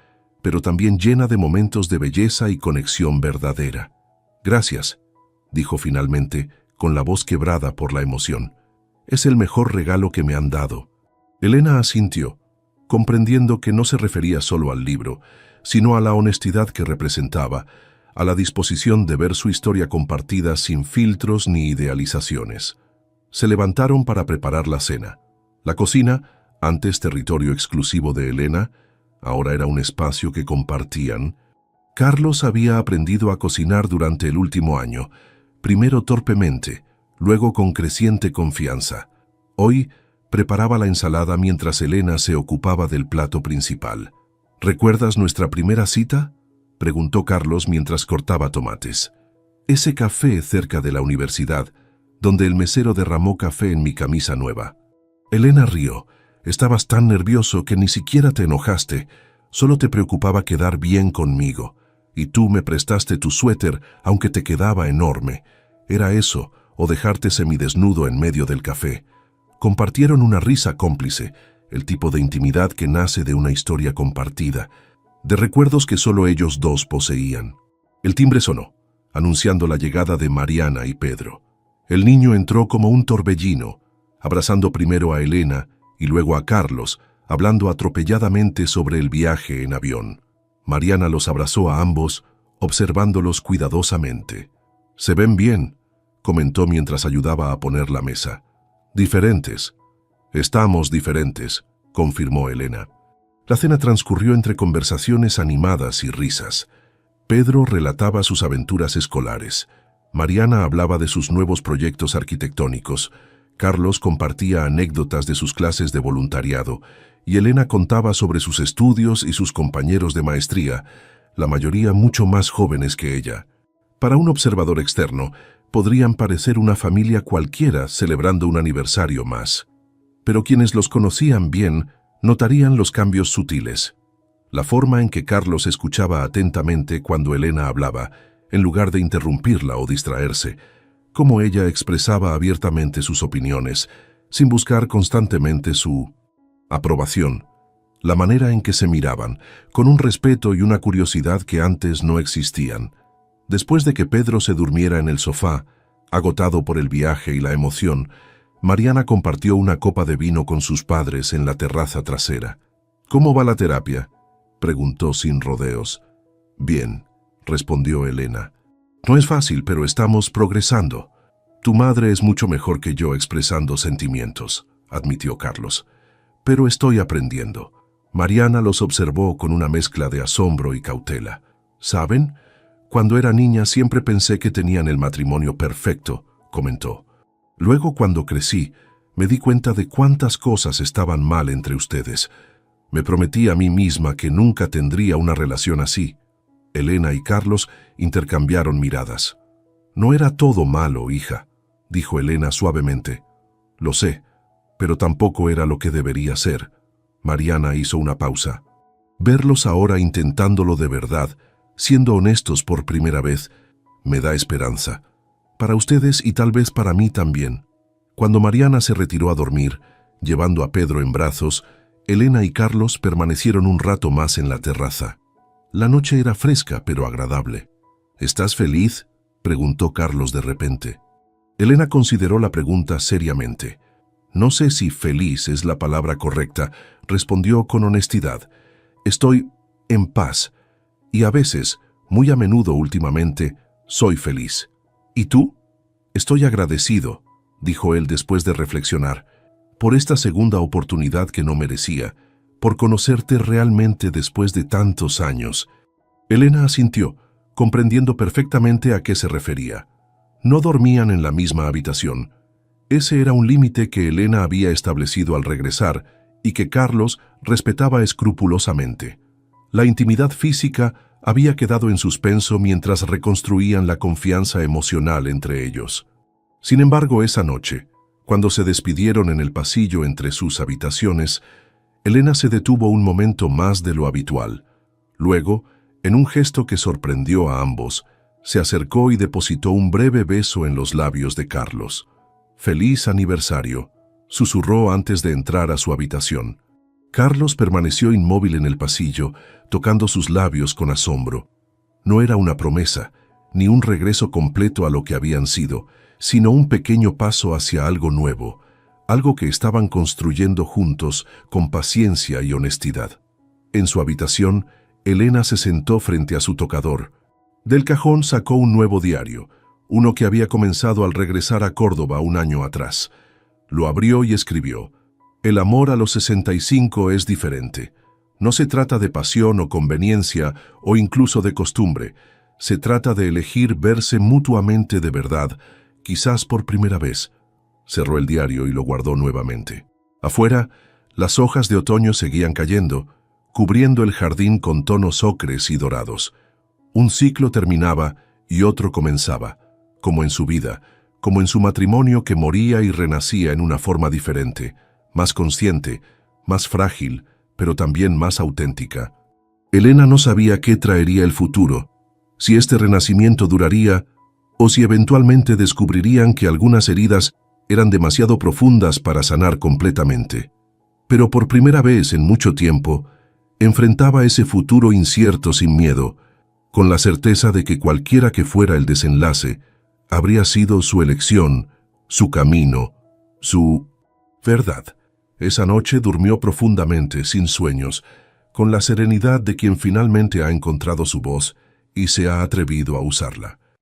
pero también llena de momentos de belleza y conexión verdadera. Gracias, dijo finalmente, con la voz quebrada por la emoción. Es el mejor regalo que me han dado. Elena asintió, comprendiendo que no se refería solo al libro, sino a la honestidad que representaba, a la disposición de ver su historia compartida sin filtros ni idealizaciones. Se levantaron para preparar la cena. La cocina, antes territorio exclusivo de Elena, ahora era un espacio que compartían. Carlos había aprendido a cocinar durante el último año, primero torpemente, luego con creciente confianza. Hoy preparaba la ensalada mientras Elena se ocupaba del plato principal. ¿Recuerdas nuestra primera cita?, preguntó Carlos mientras cortaba tomates. Ese café cerca de la universidad, donde el mesero derramó café en mi camisa nueva. Elena rió. Estabas tan nervioso que ni siquiera te enojaste, solo te preocupaba quedar bien conmigo. Y tú me prestaste tu suéter, aunque te quedaba enorme. Era eso, o dejarte semidesnudo en medio del café. Compartieron una risa cómplice, el tipo de intimidad que nace de una historia compartida, de recuerdos que solo ellos dos poseían. El timbre sonó, anunciando la llegada de Mariana y Pedro. El niño entró como un torbellino, abrazando primero a Elena y luego a Carlos, hablando atropelladamente sobre el viaje en avión. Mariana los abrazó a ambos, observándolos cuidadosamente. «Se ven bien», comentó mientras ayudaba a poner la mesa. «Diferentes». «Estamos diferentes», confirmó Elena. La cena transcurrió entre conversaciones animadas y risas. Pedro relataba sus aventuras escolares. Mariana hablaba de sus nuevos proyectos arquitectónicos. Carlos compartía anécdotas de sus clases de voluntariado y Elena contaba sobre sus estudios y sus compañeros de maestría, la mayoría mucho más jóvenes que ella. Para un observador externo, podrían parecer una familia cualquiera celebrando un aniversario más. Pero quienes los conocían bien notarían los cambios sutiles. La forma en que Carlos escuchaba atentamente cuando Elena hablaba, en lugar de interrumpirla o distraerse, cómo ella expresaba abiertamente sus opiniones, sin buscar constantemente su aprobación, la manera en que se miraban, con un respeto y una curiosidad que antes no existían. Después de que Pedro se durmiera en el sofá, agotado por el viaje y la emoción, Mariana compartió una copa de vino con sus padres en la terraza trasera. «¿Cómo va la terapia?», preguntó sin rodeos. «Bien», respondió Elena. «No es fácil, pero estamos progresando. Tu madre es mucho mejor que yo expresando sentimientos», admitió Carlos. «Pero estoy aprendiendo». Mariana los observó con una mezcla de asombro y cautela. «¿Saben? Cuando era niña siempre pensé que tenían el matrimonio perfecto», comentó. «Luego, cuando crecí, me di cuenta de cuántas cosas estaban mal entre ustedes. Me prometí a mí misma que nunca tendría una relación así». Elena y Carlos intercambiaron miradas. «No era todo malo, hija», dijo Elena suavemente. «Lo sé, pero tampoco era lo que debería ser». Mariana hizo una pausa. «Verlos ahora intentándolo de verdad, siendo honestos por primera vez, me da esperanza. Para ustedes y tal vez para mí también». Cuando Mariana se retiró a dormir, llevando a Pedro en brazos, Elena y Carlos permanecieron un rato más en la terraza. La noche era fresca pero agradable. «¿Estás feliz?», preguntó Carlos de repente. Elena consideró la pregunta seriamente. «No sé si feliz es la palabra correcta», respondió con honestidad. «Estoy en paz y a veces, muy a menudo últimamente, soy feliz». «¿Y tú?». «Estoy agradecido», dijo él después de reflexionar, «por esta segunda oportunidad que no merecía, por conocerte realmente después de tantos años». Elena asintió, comprendiendo perfectamente a qué se refería. No dormían en la misma habitación. Ese era un límite que Elena había establecido al regresar y que Carlos respetaba escrupulosamente. La intimidad física había quedado en suspenso mientras reconstruían la confianza emocional entre ellos. Sin embargo, esa noche, cuando se despidieron en el pasillo entre sus habitaciones, Elena se detuvo un momento más de lo habitual. Luego, en un gesto que sorprendió a ambos, se acercó y depositó un breve beso en los labios de Carlos. «Feliz aniversario», susurró antes de entrar a su habitación. Carlos permaneció inmóvil en el pasillo, tocando sus labios con asombro. No era una promesa, ni un regreso completo a lo que habían sido, sino un pequeño paso hacia algo nuevo, algo que estaban construyendo juntos con paciencia y honestidad. En su habitación, Elena se sentó frente a su tocador. Del cajón sacó un nuevo diario, uno que había comenzado al regresar a Córdoba un año atrás. Lo abrió y escribió: «El amor a los 65 es diferente. No se trata de pasión o conveniencia o incluso de costumbre. Se trata de elegir verse mutuamente de verdad, quizás por primera vez». Cerró el diario y lo guardó nuevamente. Afuera, las hojas de otoño seguían cayendo, cubriendo el jardín con tonos ocres y dorados. Un ciclo terminaba y otro comenzaba, como en su vida, como en su matrimonio que moría y renacía en una forma diferente, más consciente, más frágil, pero también más auténtica. Elena no sabía qué traería el futuro, si este renacimiento duraría o si eventualmente descubrirían que algunas heridas eran demasiado profundas para sanar completamente. Pero por primera vez en mucho tiempo, enfrentaba ese futuro incierto sin miedo, con la certeza de que cualquiera que fuera el desenlace, habría sido su elección, su camino, su verdad. Esa noche durmió profundamente, sin sueños, con la serenidad de quien finalmente ha encontrado su voz y se ha atrevido a usarla.